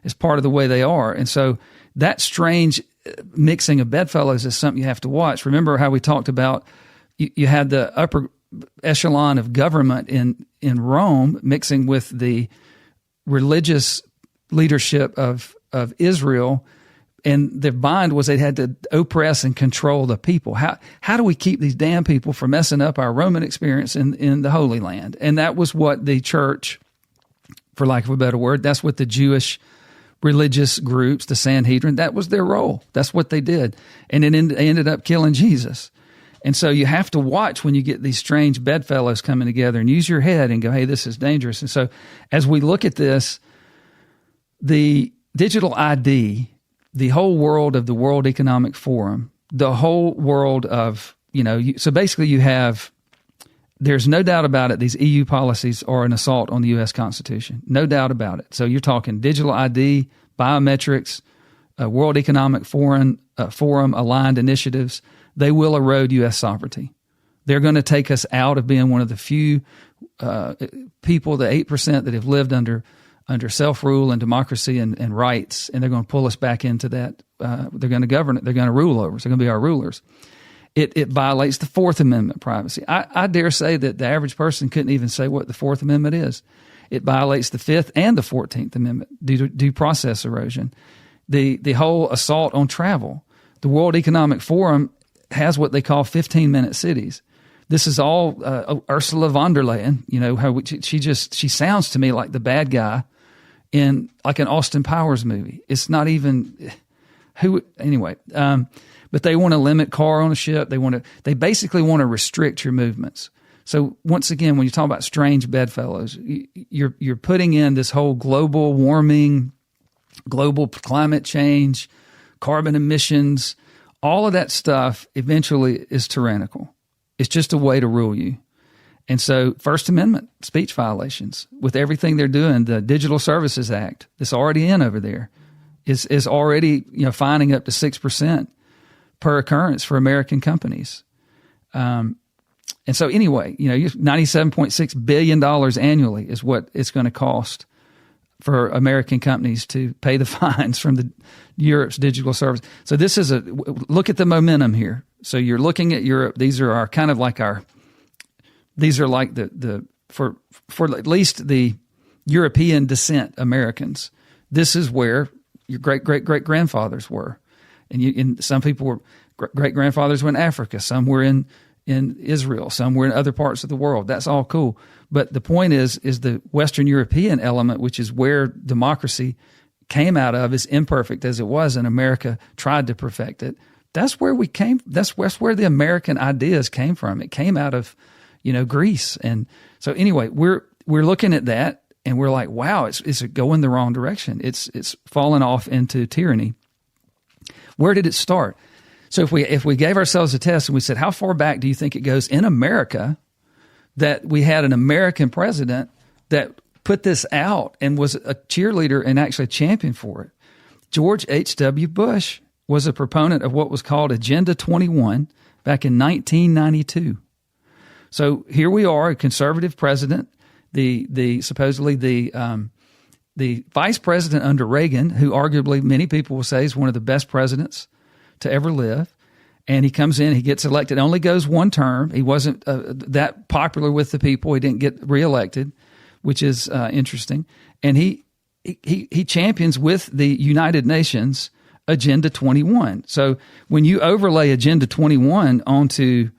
It's part of the way they are. And so that strange mixing of bedfellows is something you have to watch. Remember how we talked about you had the upper echelon of government in Rome mixing with the religious leadership of Israel, and their bind was they had to oppress and control the people. How do we keep these damn people from messing up our Roman experience in the Holy Land? And that was what the church, for lack of a better word, that's what the Jewish religious groups, the Sanhedrin, that was their role. That's what they did. And they ended up killing Jesus. And so you have to watch when you get these strange bedfellows coming together and use your head and go, hey, this is dangerous. And so as we look at this, the digital ID, the whole world of the World Economic Forum, the whole world of, so basically you have, there's no doubt about it, these EU policies are an assault on the U.S. Constitution. No doubt about it. So you're talking digital ID, biometrics, World Economic Forum aligned initiatives. They will erode U.S. sovereignty. They're going to take us out of being one of the few people, the 8% that have lived under self-rule and democracy and rights, and they're going to pull us back into that. They're going to govern it. They're going to rule over us. They're going to be our rulers. It violates the Fourth Amendment privacy. I dare say that the average person couldn't even say what the Fourth Amendment is. It violates the Fifth and the 14th Amendment, due process erosion. The whole assault on travel. The World Economic Forum has what they call 15-minute cities. This is all Ursula von der Leyen. How she sounds to me like the bad guy in like an Austin Powers movie. It's not even anyway. But they want to limit car ownership. They basically want to restrict your movements. So once again, when you talk about strange bedfellows, you're putting in this whole global warming, global climate change, carbon emissions, all of that stuff eventually is tyrannical. It's just a way to rule you. And so First Amendment speech violations with everything they're doing, the Digital Services Act that's already in over there is already, fining up to 6% per occurrence for American companies. And so anyway, $97.6 billion annually is what it's going to cost for American companies to pay the fines from Europe's digital service. So this is look at the momentum here. So you're looking at Europe. These are our kind of like these are like for at least the European descent Americans. This is where your great-great-great-grandfathers were. And some people were great-grandfathers were in Africa. Some were in Israel. Some were in other parts of the world. That's all cool. But the point is the Western European element, which is where democracy came out of, as imperfect as it was, and America tried to perfect it. That's where we came. That's where the American ideas came from. It came out of, Greece. And so anyway, we're looking at that and we're like, wow, it's going the wrong direction. It's fallen off into tyranny. Where did it start? So if we gave ourselves a test and we said, how far back do you think it goes in America that we had an American president that put this out and was a cheerleader and actually a champion for it? George H.W. Bush was a proponent of what was called Agenda 21 back in 1992. So here we are, a conservative president, supposedly the vice president under Reagan, who arguably many people will say is one of the best presidents to ever live. And he comes in, he gets elected, only goes one term. He wasn't that popular with the people. He didn't get reelected, which is interesting. And he champions with the United Nations Agenda 21. So when you overlay Agenda 21 onto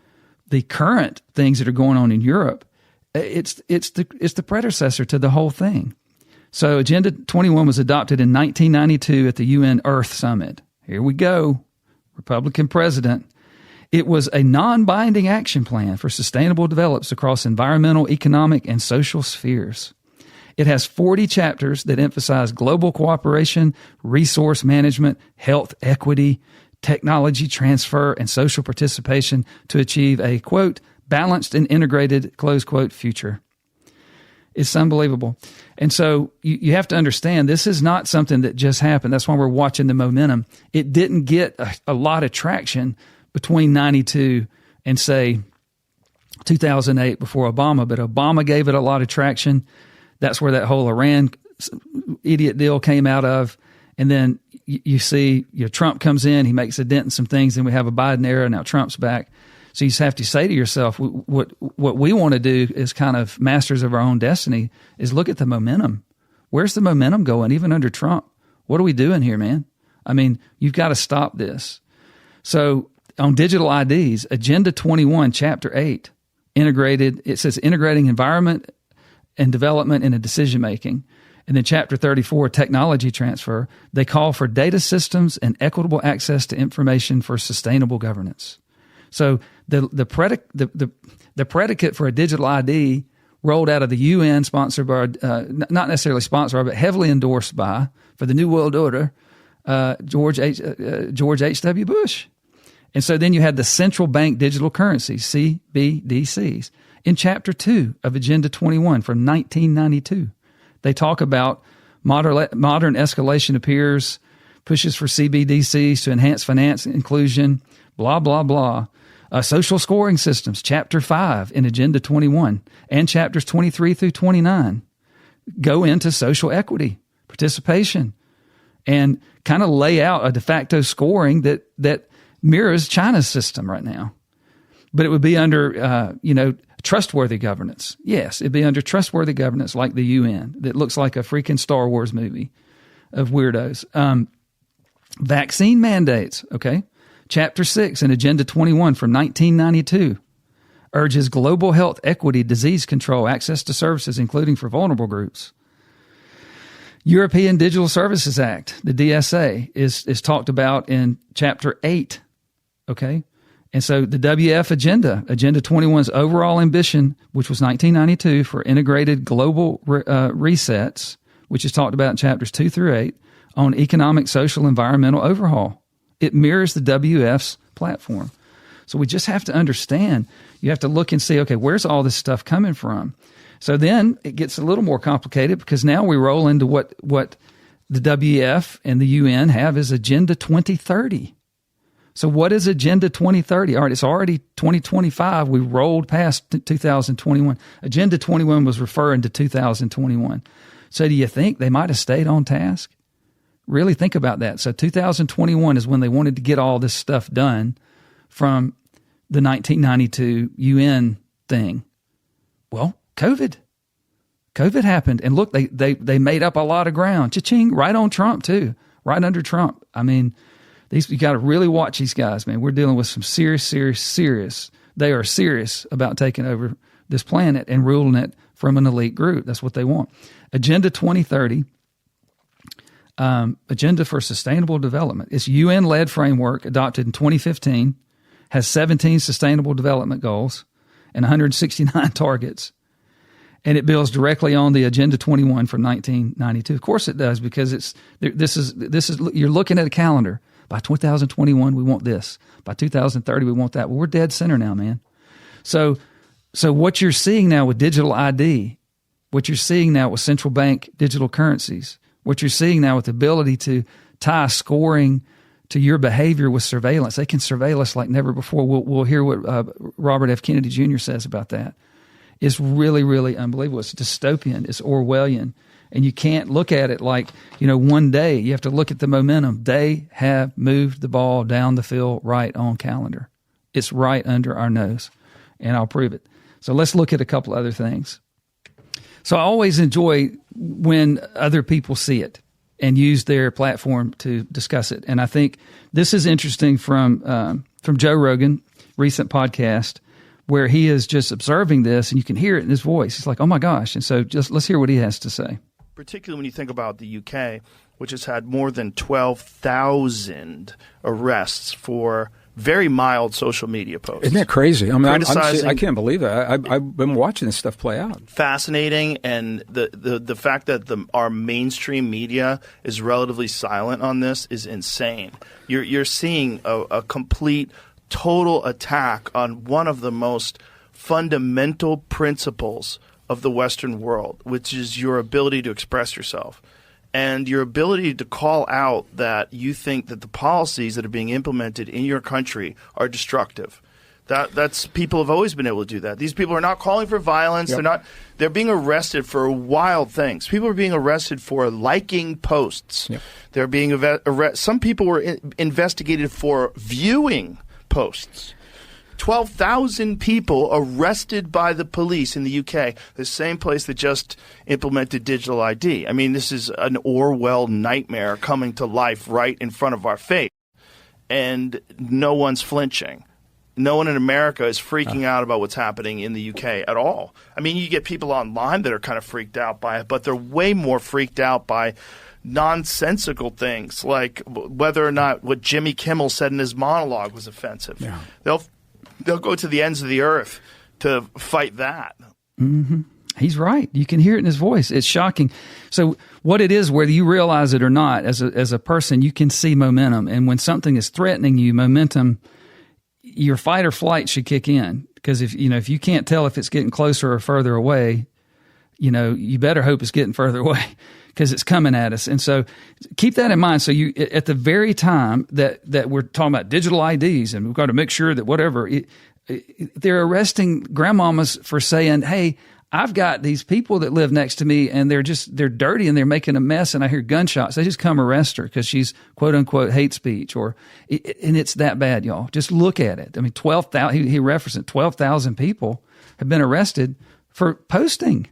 the current things that are going on in Europe, it's the predecessor to the whole thing. So Agenda 21 was adopted in 1992 at the UN Earth Summit. Here we go. Republican president. It was a non-binding action plan for sustainable developments across environmental, economic, and social spheres. It has 40 chapters that emphasize global cooperation, resource management, health equity, technology transfer, and social participation to achieve a, quote, balanced and integrated, close quote, future. It's unbelievable. And so you have to understand, this is not something that just happened. That's why we're watching the momentum. It didn't get a lot of traction between 92 and, say, 2008 before Obama, but Obama gave it a lot of traction. That's where that whole Iran idiot deal came out of. And then you see Trump comes in, he makes a dent in some things, and we have a Biden era, now Trump's back. So you just have to say to yourself, what we want to do is kind of masters of our own destiny is look at the momentum. Where's the momentum going, even under Trump? What are we doing here, man? I mean, you've got to stop this. So on digital IDs, Agenda 21, Chapter 8, it says integrating environment and development into decision-making. And then Chapter 34, technology transfer, they call for data systems and equitable access to information for sustainable governance. So the predicate for a digital ID rolled out of the UN, sponsored by, not necessarily sponsored by, but heavily endorsed by, for the New World Order, George H.W. Bush. And so then you had the central bank digital currencies, CBDCs. In Chapter 2 of Agenda 21 from 1992, they talk about modern escalation appears, pushes for CBDCs to enhance finance inclusion, blah, blah, blah. Social scoring systems, Chapter 5 in Agenda 21, and Chapters 23 through 29 go into social equity, participation, and kind of lay out a de facto scoring that mirrors China's system right now. But it would be under, trustworthy governance. Yes, it'd be under trustworthy governance like the UN that looks like a freaking Star Wars movie of weirdos. Vaccine mandates, okay? Chapter 6 in Agenda 21 from 1992 urges global health equity, disease control, access to services, including for vulnerable groups. European Digital Services Act, the DSA, is talked about in Chapter 8, okay? And so the WF Agenda 21's overall ambition, which was 1992 for integrated global resets, which is talked about in Chapters 2 through 8, on economic, social, environmental overhaul. It mirrors the WF's platform. So we just have to understand, you have to look and see, okay, where's all this stuff coming from? So then it gets a little more complicated because now we roll into what the WF and the UN have is Agenda 2030. So what is Agenda 2030? All right, it's already 2025. We rolled past 2021. Agenda 21 was referring to 2021. So do you think they might have stayed on task? Really think about that. So 2021 is when they wanted to get all this stuff done from the 1992 UN thing. Well, COVID happened. And look, they made up a lot of ground. Cha-ching, right on Trump too. Right under Trump. I mean, you got to really watch these guys, man. We're dealing with some serious. They are serious about taking over this planet and ruling it from an elite group. That's what they want. Agenda 2030. Agenda for Sustainable Development. It's UN-led framework adopted in 2015, has 17 sustainable development goals and 169 targets, and it builds directly on the Agenda 21 from 1992. Of course it does, because this is you're looking at a calendar. By 2021, we want this. By 2030, we want that. Well, we're dead center now, man. So what you're seeing now with digital ID, what you're seeing now with central bank digital currencies, what you're seeing now with the ability to tie scoring to your behavior with surveillance. They can surveil us like never before. We'll hear what Robert F. Kennedy Jr. says about that. It's really, really unbelievable. It's dystopian. It's Orwellian. And you can't look at it like, one day. You have to look at the momentum. They have moved the ball down the field right on calendar. It's right under our nose, and I'll prove it. So let's look at a couple other things. So I always enjoy when other people see it and use their platform to discuss it. And I think this is interesting from Joe Rogan, recent podcast, where he is just observing this, and you can hear it in his voice. He's like, oh my gosh. And so just let's hear what he has to say. Particularly when you think about the UK, which has had more than 12,000 arrests for very mild social media posts. Isn't that crazy? I mean, I can't believe that. I've been watching this stuff play out. Fascinating, and the fact that our mainstream media is relatively silent on this is insane. You're seeing a complete, total attack on one of the most fundamental principles of the Western world, which is your ability to express yourself. And your ability to call out that you think that the policies that are being implemented in your country are destructive. That's people have always been able to do that. These people are not calling for violence. Yep. They're being arrested for wild things. People are being arrested for liking posts. Yep. They're being some people were investigated for viewing posts. 12,000 people arrested by the police in the UK, the same place that just implemented digital ID. I mean, this is an Orwell nightmare coming to life right in front of our face. And no one's flinching. No one in America is freaking out about what's happening in the UK at all. I mean, you get people online that are kind of freaked out by it, but they're way more freaked out by nonsensical things like whether or not what Jimmy Kimmel said in his monologue was offensive. Yeah. They'll go to the ends of the earth to fight that. Mm-hmm. He's right. You can hear it in his voice. It's shocking. So what it is, whether you realize it or not, as a person, you can see momentum. And when something is threatening you, momentum, your fight or flight should kick in. Because if you can't tell if it's getting closer or further away, you better hope it's getting further away because it's coming at us. And so keep that in mind. So you, at the very time that we're talking about digital IDs and we've got to make sure that whatever, they're arresting grandmamas for saying, hey, I've got these people that live next to me and they're dirty and they're making a mess and I hear gunshots. They just come arrest her because she's quote unquote hate speech and it's that bad, y'all. Just look at it. I mean, 12,000, he referenced it, 12,000 people have been arrested for posting.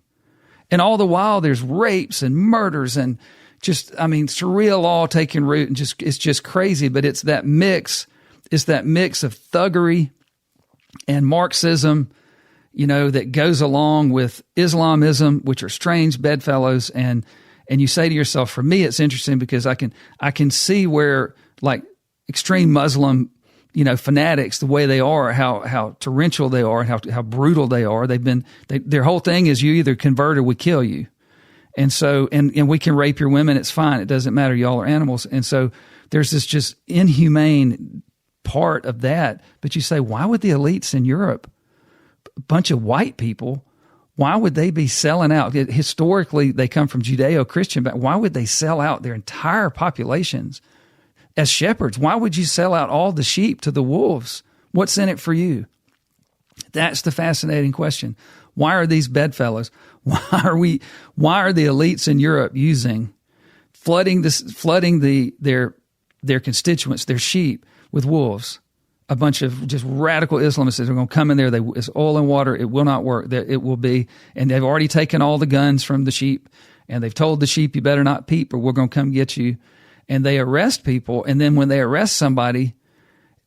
And all the while there's rapes and murders and Sharia law taking root and it's just crazy. But it's that mix of thuggery and Marxism, that goes along with Islamism, which are strange bedfellows. And you say to yourself, for me, it's interesting because I can see where like extreme Muslim, fanatics, the way they are, how torrential they are, and how brutal they are. Their whole thing is you either convert or we kill you. And so, and we can rape your women. It's fine. It doesn't matter. Y'all are animals. And so there's this just inhumane part of that. But you say, why would the elites in Europe, a bunch of white people, why would they be selling out? Historically, they come from Judeo-Christian, but why would they sell out their entire populations as shepherds? Why would you sell out all the sheep to the wolves? What's in it for you? That's the fascinating question. Why are these bedfellows? Why are the elites in Europe flooding their constituents, their sheep, with wolves? A bunch of just radical Islamists that are going to come in there. It's oil and water. It will not work. It will be, and they've already taken all the guns from the sheep, and they've told the sheep, you better not peep or we're going to come get you. And they arrest people, and then when they arrest somebody,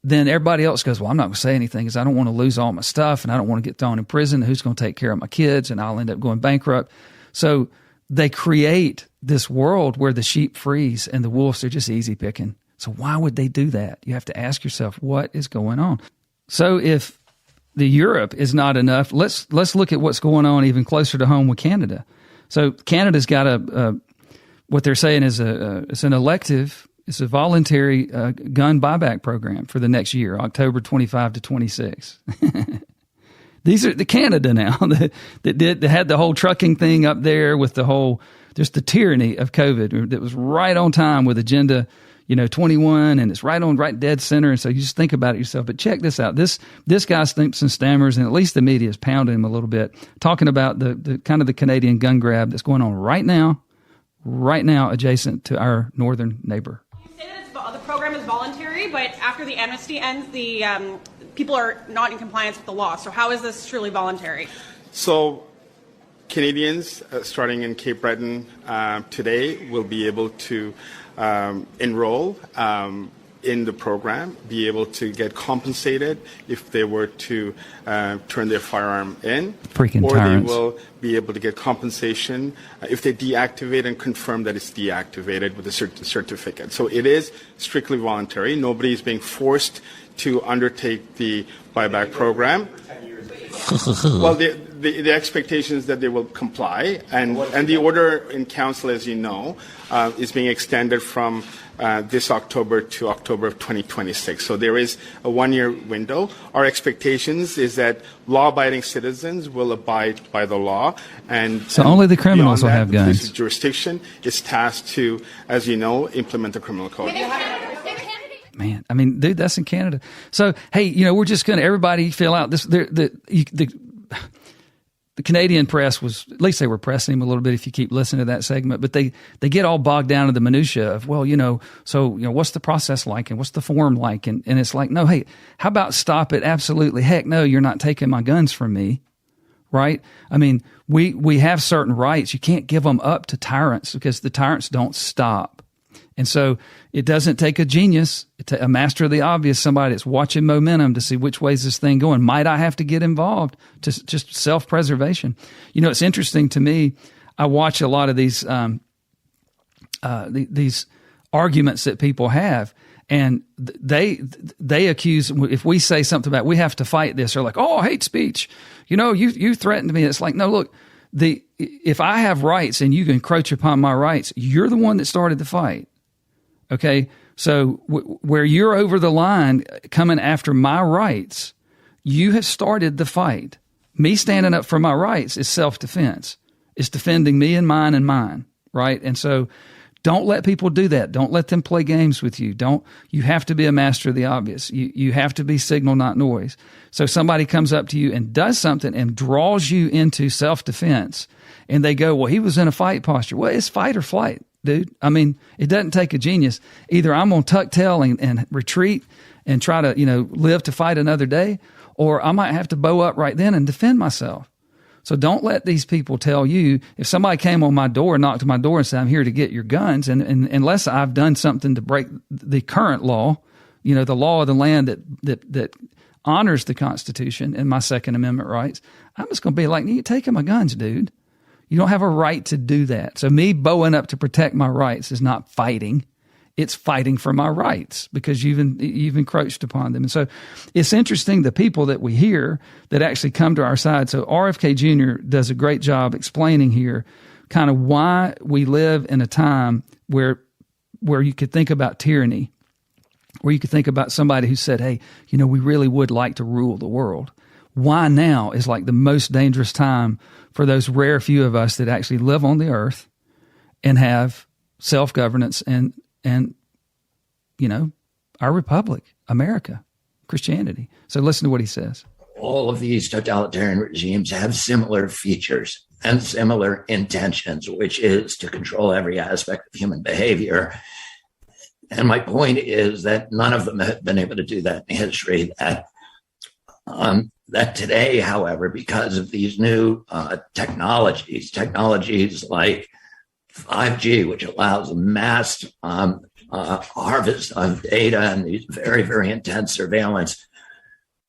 then everybody else goes, well, I'm not going to say anything because I don't want to lose all my stuff, and I don't want to get thrown in prison. Who's going to take care of my kids? And I'll end up going bankrupt. So they create this world where the sheep freeze and the wolves are just easy picking. So why would they do that? You have to ask yourself, what is going on? So if the Europe is not enough, let's look at what's going on even closer to home with Canada. So Canada's got what they're saying is it's an elective, it's a voluntary gun buyback program for the next year, October 25 to 26. These are the Canada now that had the whole trucking thing up there with just the tyranny of COVID that was right on time with Agenda 21, and it's right dead center. And so you just think about it yourself. But check this out. This guy stamps and stammers, and at least the media is pounding him a little bit, talking about the kind of the Canadian gun grab that's going on right now right now adjacent to our northern neighbor. You say that the program is voluntary, but after the amnesty ends, the people are not in compliance with the law. So how is this truly voluntary? So Canadians starting in Cape Breton today will be able to enroll in the program, be able to get compensated if they were to turn their firearm in. Freaking or tyrants. They will be able to get compensation if they deactivate and confirm that it's deactivated with a certificate. So it is strictly voluntary. Nobody is being forced to undertake the buyback program. Well, the expectation is that they will comply, and the order in council, as you know, is being extended from this October to October of 2026. So there is a one-year window. Our expectations is that law-abiding citizens will abide by the law, and so only the criminals will have guns. The police jurisdiction is tasked to, as you know, implement the criminal code. Man, I mean, dude, that's in Canada. So, hey, we're just going to, everybody fill out this. The Canadian press was, at least they were pressing him a little bit if you keep listening to that segment, but they get all bogged down in the minutia of, what's the process like and what's the form like? And it's like, no, hey, how about stop it? Absolutely. Heck no, you're not taking my guns from me. Right? I mean, we have certain rights. You can't give them up to tyrants because the tyrants don't stop. And so it doesn't take a genius, a master of the obvious, somebody that's watching momentum to see which way is this thing going. Might I have to get involved to just self-preservation? It's interesting to me. I watch a lot of these arguments that people have, and they accuse, if we say something about we have to fight this, they're like, oh, hate speech. You threatened me. It's like, no, look, if I have rights and you can encroach upon my rights, you're the one that started the fight. Okay, so where you're over the line coming after my rights, you have started the fight. Me standing up for my rights is self-defense. It's defending me and mine, right? And so don't let people do that. Don't let them play games with you. You have to be a master of the obvious. You have to be signal, not noise. So somebody comes up to you and does something and draws you into self-defense, and they go, well, he was in a fight posture. Well, it's fight or flight. Dude, I mean, it doesn't take a genius. Either I'm going to tuck tail and retreat and try to, live to fight another day, or I might have to bow up right then and defend myself. So don't let these people tell you, if somebody came on my door, knocked on my door and said, I'm here to get your guns, and unless I've done something to break the current law, the law of the land that honors the Constitution and my Second Amendment rights, I'm just going to be like, you're taking my guns, dude. You don't have a right to do that. So me bowing up to protect my rights is not fighting. It's fighting for my rights because you've encroached upon them. And so it's interesting, the people that we hear that actually come to our side. So RFK Jr. does a great job explaining here kind of why we live in a time where you could think about tyranny, where you could think about somebody who said, hey, we really would like to rule the world. Why now is like the most dangerous time for those rare few of us that actually live on the earth and have self-governance and our republic, America, Christianity. So listen to what he says. All of these totalitarian regimes have similar features and similar intentions, which is to control every aspect of human behavior. And my point is that none of them have been able to do that in history. That today, however, because of these new technologies like 5G, which allows a mass harvest of data and these very, very intense surveillance,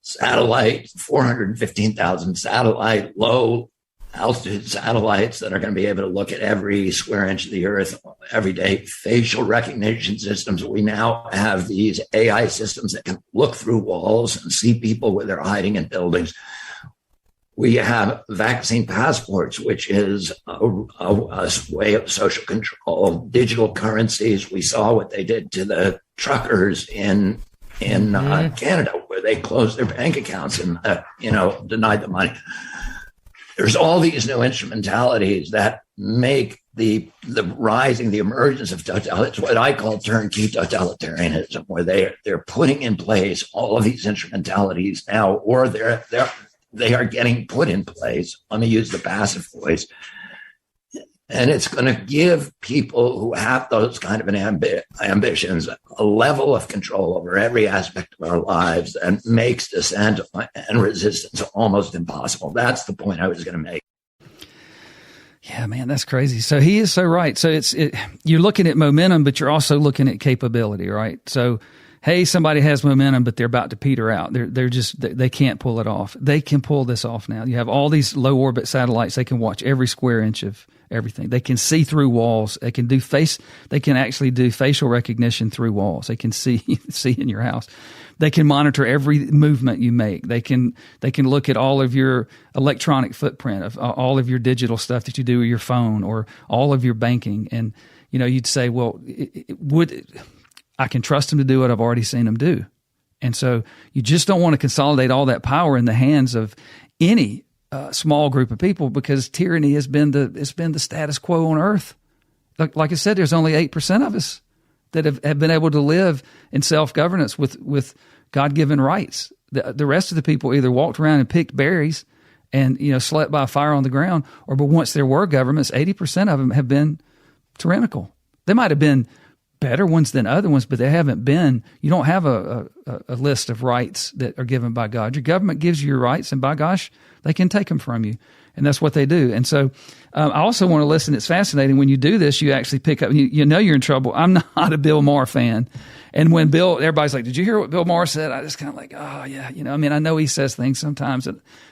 satellite, 415,000 satellite, low altitude satellites that are going to be able to look at every square inch of the earth every day, facial recognition systems. We now have these AI systems that can look through walls and see people where they're hiding in buildings. We have vaccine passports, which is a way of social control, digital currencies. We saw what they did to the truckers in Canada, where they closed their bank accounts and denied the money. There's all these new instrumentalities that make the emergence of it's what I call turnkey totalitarianism, where they're putting in place all of these instrumentalities now, or they are getting put in place. Let me use the passive voice And it's going to give people who have those kind of ambitions a level of control over every aspect of our lives and makes dissent and resistance almost impossible. That's the point I was going to make. Yeah, man, that's crazy. So he is so right. So you're looking at momentum, but you're also looking at capability, right? So, hey, somebody has momentum, but they're about to peter out. They can't pull it off. They can pull this off now. You have all these low orbit satellites. They can watch every square inch of everything. They can see through walls. They can actually do facial recognition through walls. They can see in your house. They can monitor every movement you make. They can look at all of your electronic footprint of all of your digital stuff that you do with your phone or all of your banking. And, you'd say, well, I can trust them to do what I've already seen them do. And so you just don't want to consolidate all that power in the hands of any small group of people, because tyranny has been the status quo on earth. Like I said, there's only 8% of us that have been able to live in self-governance with God-given rights. The rest of the people either walked around and picked berries and, slept by a fire on the ground, but once there were governments, 80% of them have been tyrannical. They might have been better ones than other ones, but they haven't been. You don't have a list of rights that are given by God. Your government gives you your rights, and by gosh, they can take them from you. And that's what they do. And so I also want to listen. It's fascinating. When you do this, you actually pick up, you know you're in trouble. I'm not a Bill Maher fan. And when everybody's like, did you hear what Bill Maher said? I just kind of like, oh, yeah. I know he says things sometimes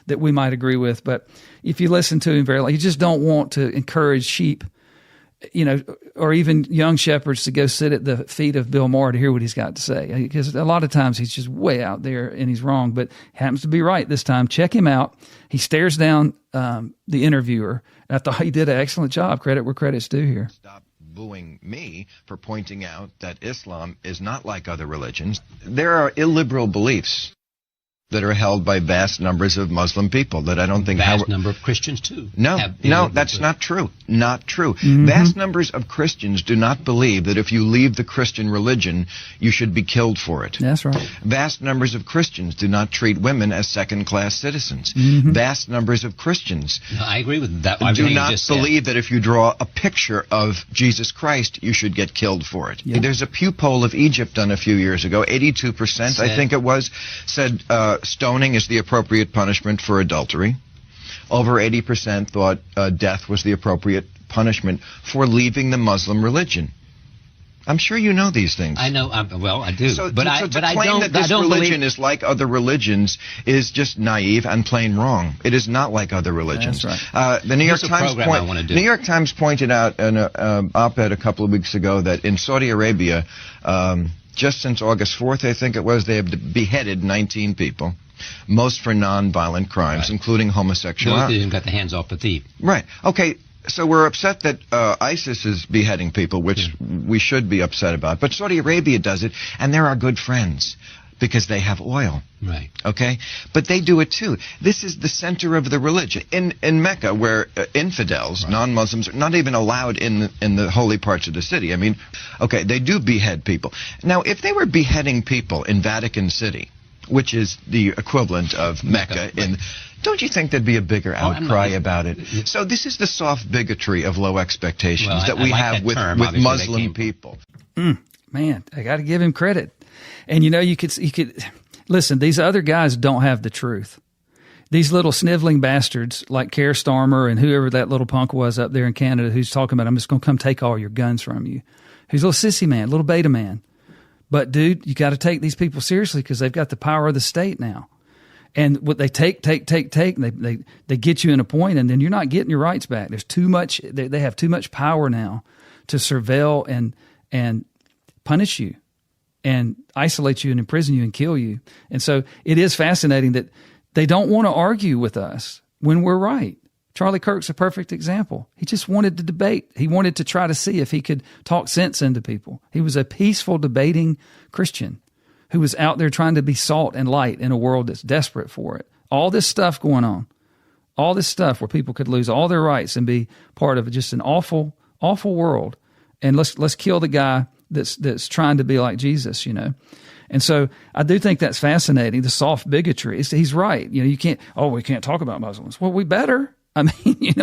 that we might agree with. But if you listen to him you just don't want to encourage sheep, or even young shepherds to go sit at the feet of Bill Maher to hear what he's got to say. Because a lot of times he's just way out there and he's wrong, but happens to be right this time. Check him out. He stares down the interviewer. And I thought he did an excellent job. Credit where credit's due here. Stop booing me for pointing out that Islam is not like other religions. There are illiberal beliefs that are held by vast numbers of Muslim people that I don't think... Vast number of Christians, too. No, that's not true. Not true. Mm-hmm. Vast numbers of Christians do not believe that if you leave the Christian religion, you should be killed for it. That's right. Vast numbers of Christians do not treat women as second-class citizens. Mm-hmm. Vast numbers of Christians... No, I agree with that. Do not believe that if you draw a picture of Jesus Christ, you should get killed for it. Yep. There's a Pew poll of Egypt done a few years ago. 82%, I think it was, said... stoning is the appropriate punishment for adultery. Over 80% thought death was the appropriate punishment for leaving the Muslim religion. I'm sure you know these things. I know. I do. So to claim that this religion is like other religions is just naive and plain wrong. It is not like other religions. That's right. The New York Times pointed out in an op-ed a couple of weeks ago that in Saudi Arabia, just since August 4th, I think it was, they have beheaded 19 people, most for non-violent crimes, including homosexuality. Those didn't got the hands off the thief. Right. Okay. So we're upset that ISIS is beheading people, which we should be upset about. But Saudi Arabia does it, and they're our good friends because they have oil. Right. Okay? But they do it too. This is the center of the religion. In Mecca, where infidels, non-Muslims, are not even allowed in the holy parts of the city. I mean, okay, they do behead people. Now, if they were beheading people in Vatican City, which is the equivalent of Mecca, don't you think there'd be a bigger outcry about it? So this is the soft bigotry of low expectations that we have with Muslim people. Man, I got to give him credit. And you could listen, these other guys don't have the truth. These little sniveling bastards like Kerr Starmer and whoever that little punk was up there in Canada who's talking about, I'm just going to come take all your guns from you. He's a little sissy man, little beta man. But, dude, you got to take these people seriously because they've got the power of the state now. And what they take, and they get you in a point, and then you're not getting your rights back. There's too much. They have too much power now to surveil and punish you and isolate you and imprison you and kill you. And so it is fascinating that they don't want to argue with us when we're right. Charlie Kirk's a perfect example. He just wanted to debate. He wanted to try to see if he could talk sense into people. He was a peaceful, debating Christian who was out there trying to be salt and light in a world that's desperate for it. All this stuff going on, all this stuff where people could lose all their rights and be part of just an awful, awful world. And let's kill the guy that's trying to be like Jesus, And so I do think that's fascinating, the soft bigotry. He's right. We can't talk about Muslims. Well, we better. I mean,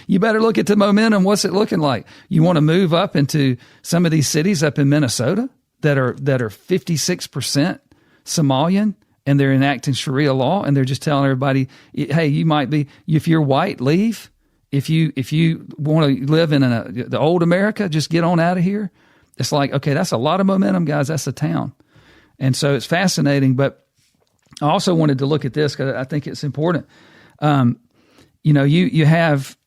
you better look at the momentum. What's it looking like? You want to move up into some of these cities up in Minnesota that are 56% Somalian, and they're enacting Sharia law, and they're just telling everybody, hey, you might be, if you're white, leave. If you want to live in the old America, just get on out of here. It's like, okay, that's a lot of momentum, guys. That's a town. And so it's fascinating. But I also wanted to look at this because I think it's important. You have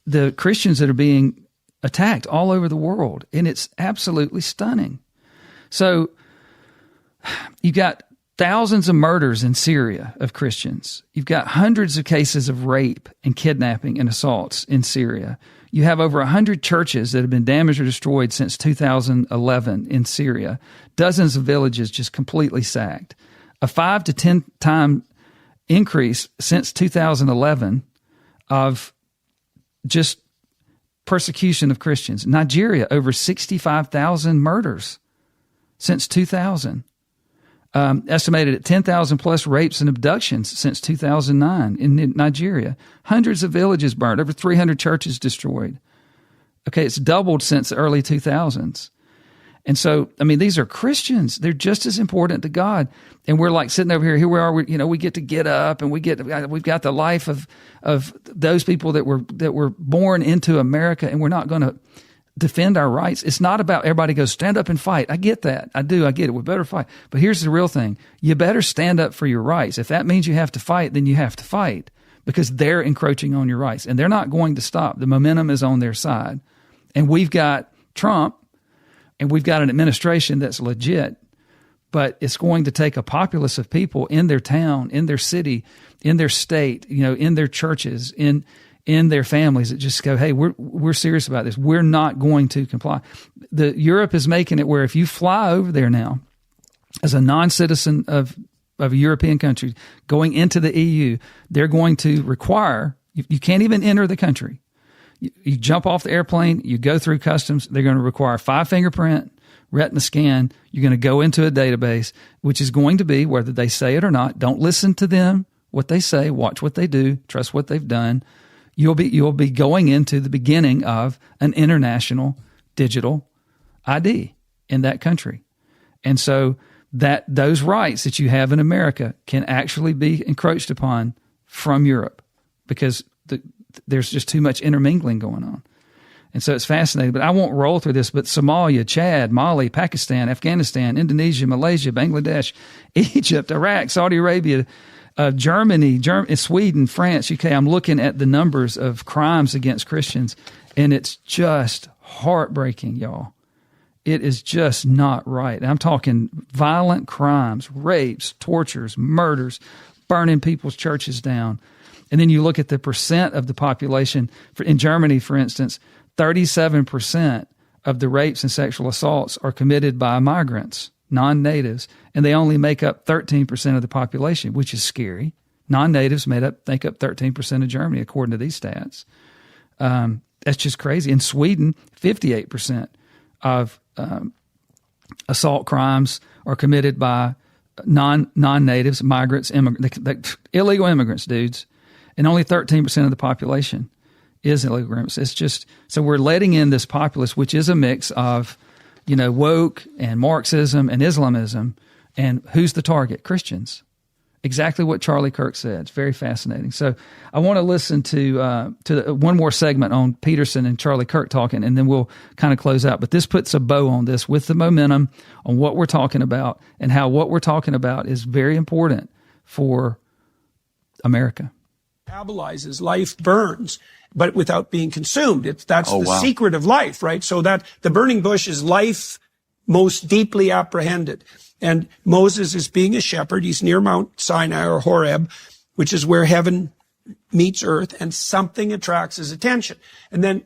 the Christians that are being attacked all over the world, and it's absolutely stunning. So you've got thousands of murders in Syria of Christians. You've got hundreds of cases of rape and kidnapping and assaults in Syria. You have over 100 churches that have been damaged or destroyed since 2011 in Syria. Dozens of villages just completely sacked. A 5 to 10 time increase since 2011 of just persecution of Christians. Nigeria, over 65,000 murders since 2000. Estimated at 10,000 plus rapes and abductions since 2009 in Nigeria. Hundreds of villages burned, over 300 churches destroyed. Okay, it's doubled since the early 2000s. And so, I mean, these are Christians. They're just as important to God. And we're like sitting over here. Here we are. We get up, and we've got the life of those people that were born into America, and we're not going to defend our rights. It's not about everybody goes, stand up and fight. I get that. I do. I get it. We better fight. But here's the real thing. You better stand up for your rights. If that means you have to fight, then you have to fight, because they're encroaching on your rights, and they're not going to stop. The momentum is on their side. And we've got Trump, and we've got an administration that's legit, but it's going to take a populace of people in their town, in their city, in their state, in their churches, in their families that just go, hey, we're serious about this. We're not going to comply. Europe is making it where if you fly over there now as a non-citizen of a European country going into the EU, they're going to require, you can't even enter the country. You jump off the airplane, you go through customs, they're going to require 5 fingerprint, retina scan. You're going to go into a database, which is going to be, whether they say it or not, don't listen to them, what they say, watch what they do, trust what they've done. You'll be going into the beginning of an international digital ID in that country. And so that those rights that you have in America can actually be encroached upon from Europe, because there's just too much intermingling going on. And so it's fascinating. But I won't roll through this, but Somalia, Chad, Mali, Pakistan, Afghanistan, Indonesia, Malaysia, Bangladesh, Egypt, Iraq, Saudi Arabia, Germany, Sweden, France, UK. I'm looking at the numbers of crimes against Christians, and it's just heartbreaking, y'all. It is just not right. And I'm talking violent crimes, rapes, tortures, murders, burning people's churches down. And then you look at the percent of the population. In Germany, for instance, 37% of the rapes and sexual assaults are committed by migrants, non-natives, and they only make up 13% of the population, which is scary. Non-natives make up 13% of Germany, according to these stats. That's just crazy. In Sweden, 58% of assault crimes are committed by non-natives, migrants, illegal immigrants, dudes, and only 13% of the population is illegal immigrants. It's just, so we're letting in this populace, which is a mix of, woke and Marxism and Islamism. And who's the target? Christians. Exactly what Charlie Kirk said. It's very fascinating. So I want to listen to one more segment on Peterson and Charlie Kirk talking, and then we'll kind of close out. But this puts a bow on this with the momentum on what we're talking about, and how what we're talking about is very important for America. Metabolizes, life burns, but without being consumed. That's the secret of life, right? So that the burning bush is life most deeply apprehended. And Moses is being a shepherd. He's near Mount Sinai or Horeb, which is where heaven meets earth, and something attracts his attention. And then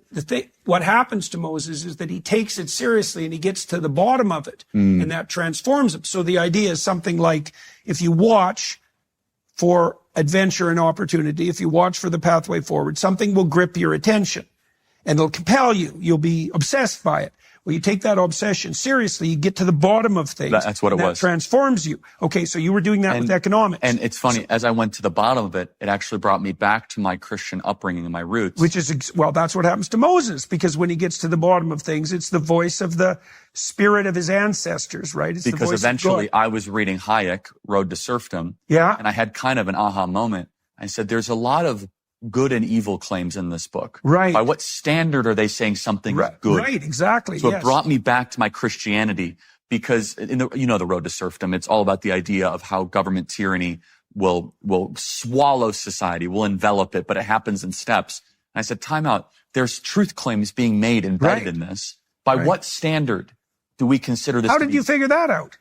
what happens to Moses is that he takes it seriously and he gets to the bottom of it, and that transforms him. So the idea is something like, if you watch for adventure and opportunity, if you watch for the pathway forward, something will grip your attention and it'll compel you. You'll be obsessed by it. Well, you take that obsession seriously, you get to the bottom of things. That's what it was. That transforms you. Okay, so you were doing that with economics. And it's funny, as I went to the bottom of it, it actually brought me back to my Christian upbringing and my roots. Which is, well, that's what happens to Moses, because when he gets to the bottom of things, it's the voice of the spirit of his ancestors, right? It's because the voice eventually of God. I was reading Hayek, Road to Serfdom. Yeah. And I had kind of an aha moment. I said, there's a lot of good and evil claims in this book. Right. By what standard are they saying something is good? Right, exactly. So it brought me back to my Christianity, because the Road to Serfdom, it's all about the idea of how government tyranny will swallow society, will envelop it, but it happens in steps. And I said, time out. There's truth claims being made embedded in this. By what standard do we consider this? How did you figure that out?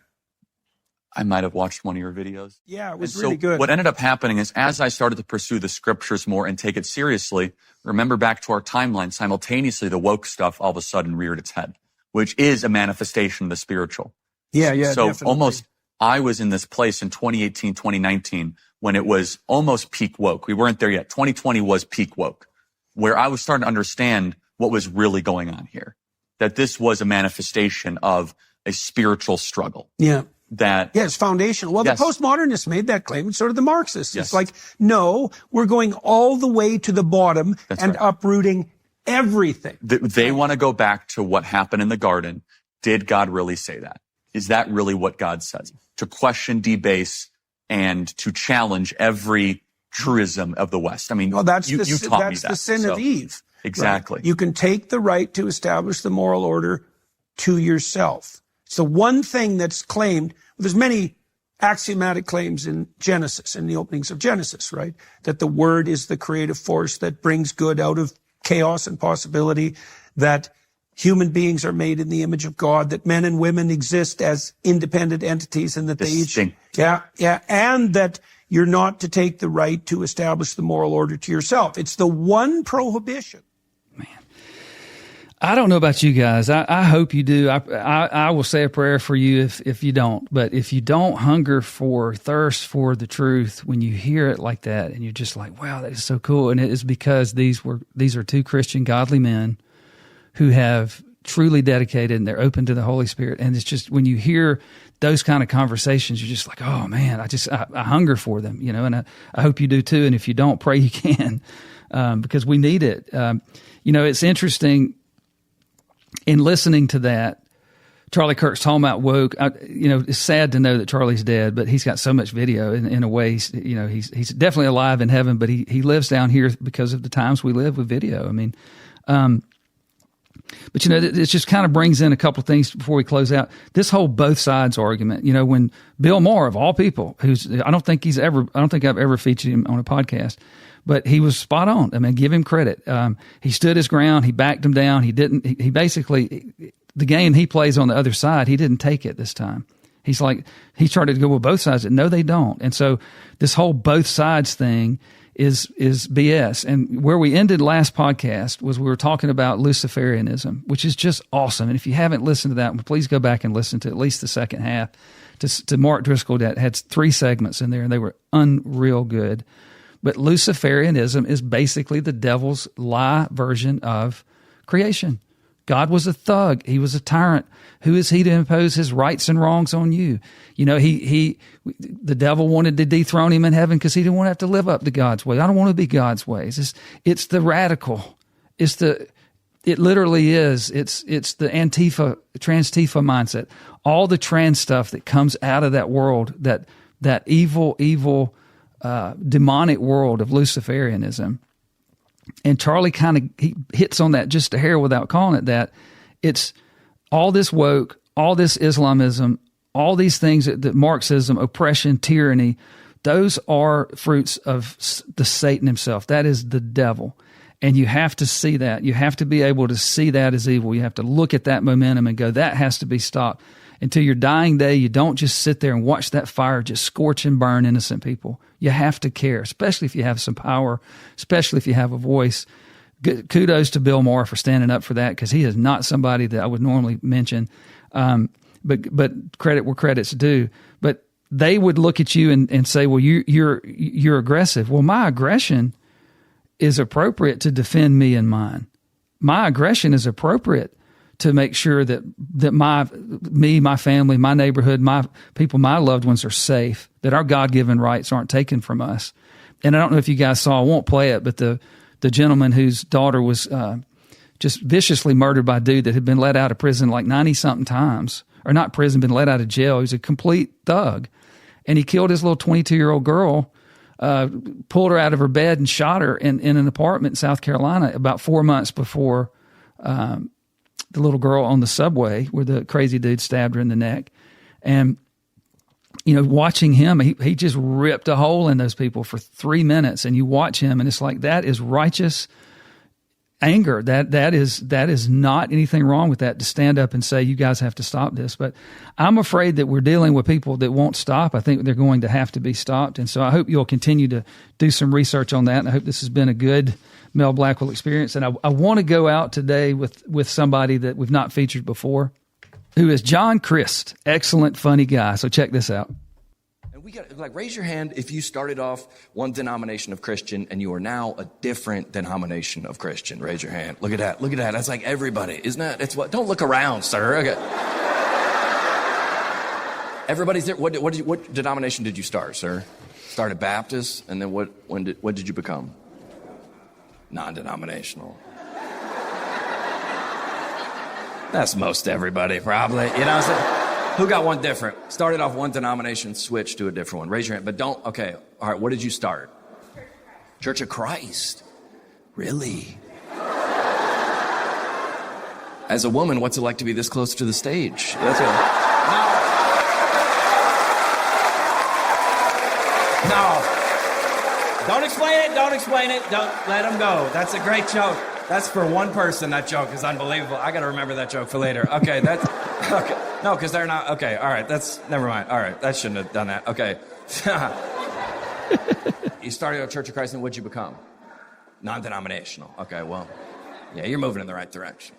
I might have watched one of your videos. Yeah, it was really good. What ended up happening is, as I started to pursue the scriptures more and take it seriously, remember back to our timeline, simultaneously the woke stuff all of a sudden reared its head, which is a manifestation of the spiritual. Yeah, So definitely. almost, I was in this place in 2018, 2019, when it was almost peak woke. We weren't there yet. 2020 was peak woke, where I was starting to understand what was really going on here, that this was a manifestation of a spiritual struggle. Yeah. It's foundational. Well, yes. The postmodernists made that claim, and so did the Marxists. Yes. It's like, no, we're going all the way to the bottom and uprooting everything. They want to go back to what happened in the garden. Did God really say that? Is that really what God says? To question, debase, and to challenge every truism of the West. I mean, you taught me that. That's the sin of Eve. Exactly. Right? You can take the right to establish the moral order to yourself. It's the one thing that's claimed. There's many axiomatic claims in Genesis, in the openings of Genesis, right? That the word is the creative force that brings good out of chaos and possibility, that human beings are made in the image of God, that men and women exist as independent entities, and that they each, and that you're not to take the right to establish the moral order to yourself. It's the one prohibition. I don't know about you guys. I hope you do. I will say a prayer for you if you don't. But if you don't thirst for the truth, when you hear it like that, and you're just like, wow, that is so cool. And it is because these are two Christian, godly men who have truly dedicated, and they're open to the Holy Spirit. And it's just, when you hear those kind of conversations, you're just like, oh man, I hunger for them, and I hope you do too. And if you don't, pray you can, because we need it. It's interesting. In listening to that, Charlie Kirk's talking about woke. It's sad to know that Charlie's dead, but he's got so much video. In a way, he's definitely alive in heaven, but he lives down here because of the times we live with video. I mean, but it just kind of brings in a couple of things before we close out. This whole both sides argument. When Bill Maher, of all people, I don't think I've ever featured him on a podcast. But he was spot on. I mean, give him credit. He stood his ground. He backed him down. He didn't. He basically, the game he plays on the other side, he didn't take it this time. He's like, he started to go, well, both sides. No, they don't. And so this whole both sides thing is BS. And where we ended last podcast was we were talking about Luciferianism, which is just awesome. And if you haven't listened to that, please go back and listen to at least the second half to Mark Driscoll. That had 3 segments in there, and they were unreal good. But Luciferianism is basically the devil's lie version of creation. God was a thug. He was a tyrant. Who is he to impose his rights and wrongs on you? The devil wanted to dethrone him in heaven because he didn't want to have to live up to God's way. I don't want to be God's ways. It's the radical. It literally is. It's the Antifa, Trans-Tifa mindset. All the trans stuff that comes out of that world, that evil, demonic world of Luciferianism. And Charlie he hits on that just a hair without calling it that. It's all this woke, all this Islamism, all these things that Marxism, oppression, tyranny, those are fruits of the Satan himself. That is the devil. And you have to see that. You have to be able to see that as evil. You have to look at that momentum and go, that has to be stopped. Until your dying day, you don't just sit there and watch that fire just scorch and burn innocent people. You have to care, especially if you have some power, especially if you have a voice. Kudos to Bill Maher for standing up for that, because he is not somebody that I would normally mention. But credit where credit's due. But they would look at you and say, well, you're aggressive. Well, my aggression is appropriate to defend me and mine. My aggression is appropriate to make sure that my family, my neighborhood, my people, my loved ones are safe, that our God-given rights aren't taken from us. And I don't know if you guys saw, I won't play it, but the gentleman whose daughter was just viciously murdered by a dude that had been let out of prison like 90-something times, or not prison, been let out of jail. He was a complete thug. And he killed his little 22-year-old girl, pulled her out of her bed and shot her in an apartment in South Carolina about 4 months before the little girl on the subway where the crazy dude stabbed her in the neck. And, you know, watching him, he just ripped a hole in those people for 3 minutes, and you watch him and it's like, that is righteous anger. That is not anything wrong with that, to stand up and say, you guys have to stop this. But I'm afraid that we're dealing with people that won't stop. I think they're going to have to be stopped. And so I hope you'll continue to do some research on that. And I hope this has been a good Mel Blackwell experience. And I want to go out today with somebody that we've not featured before, who is John Crist. Excellent, funny guy. So check this out. And we got, like, raise your hand if you started off one denomination of Christian and you are now a different denomination of Christian. Raise your hand. Look at that. Look at that. That's like everybody, isn't that? It's what? Don't look around, sir. Okay. Everybody's there. What denomination did you start, sir? Started Baptist, and then what did you become? Non-denominational. That's most everybody, probably. You know what I'm saying? Who got one different? Started off one denomination, switched to a different one. Raise your hand, but don't. Okay, all right, what did you start? Church of Christ. Really? As a woman, what's it like to be this close to the stage? That's it. No. Don't explain it. Don't explain it. Don't let him go. That's a great joke. That's for one person. That joke is unbelievable. I got to remember that joke for later. Okay, that's okay. No, because they're not. Okay, all right. That's never mind. All right, that shouldn't have done that. Okay. You started at Church of Christ, and what'd you become? Non-denominational. Okay, well, yeah, you're moving in the right direction.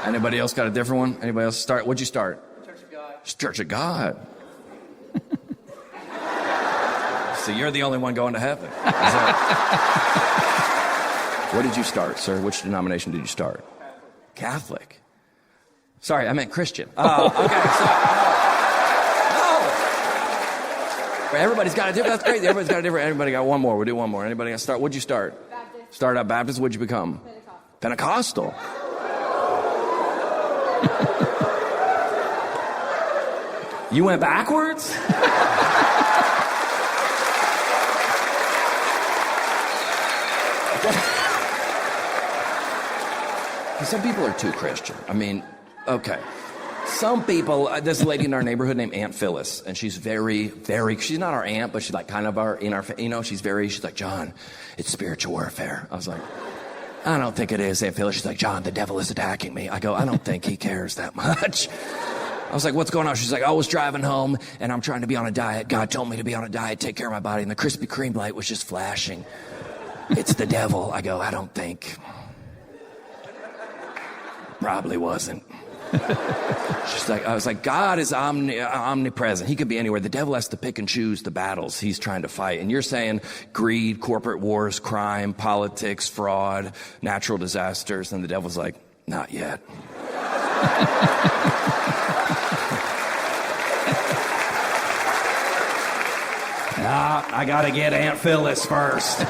Anybody else got a different one? Anybody else start? What'd you start? Church of God. Church of God. So you're the only one going to heaven. What did you start, sir? Which denomination did you start? Catholic. Sorry, I meant Christian. Okay. So, no. Everybody's got a different. That's great. Everybody's got a different. Everybody got one more. We'll do one more. Anybody got to start? What'd you start? Baptist. Started out Baptist. What'd you become? Pentecostal. You went backwards? Some people are too Christian. I mean, okay. Some people, there's a lady in our neighborhood named Aunt Phyllis, and she's very, she's not our aunt, but she's like kind of she's like, John, it's spiritual warfare. I was like, I don't think it is, Aunt Phyllis. She's like, John, the devil is attacking me. I go, I don't think he cares that much. I was like, what's going on? She's like, I was driving home, and I'm trying to be on a diet. God told me to be on a diet, take care of my body, and the Krispy Kreme light was just flashing. It's the devil. I go, I don't think. Probably wasn't. She's like, I was like, God is omnipresent. He could be anywhere. The devil has to pick and choose the battles he's trying to fight. And you're saying greed, corporate wars, crime, politics, fraud, natural disasters. And the devil's like, not yet. I got to get Aunt Phyllis first.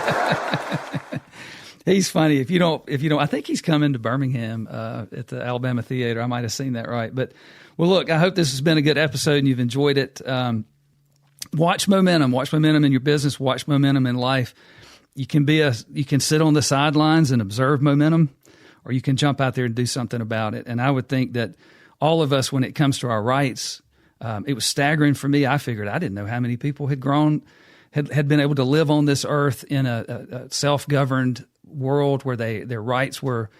He's funny. If you don't, I think he's coming to Birmingham at the Alabama Theater. I might have seen that right. But, well, look, I hope this has been a good episode and you've enjoyed it. Watch momentum. Watch momentum in your business. Watch momentum in life. You can sit on the sidelines and observe momentum, or you can jump out there and do something about it. And I would think that all of us, when it comes to our rights, it was staggering for me. I figured I didn't know how many people had been able to live on this earth in a self-governed world where their rights were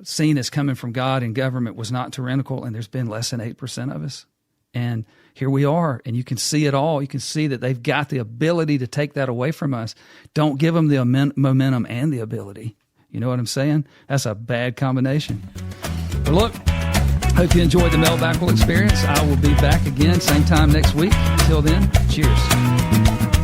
seen as coming from God and government was not tyrannical, and there's been less than 8% of us. And here we are, and you can see it all. You can see that they've got the ability to take that away from us. Don't give them the momentum and the ability. You know what I'm saying? That's a bad combination. But look, hope you enjoyed the Mel Blackwell Experience. I will be back again same time next week. Until then, cheers.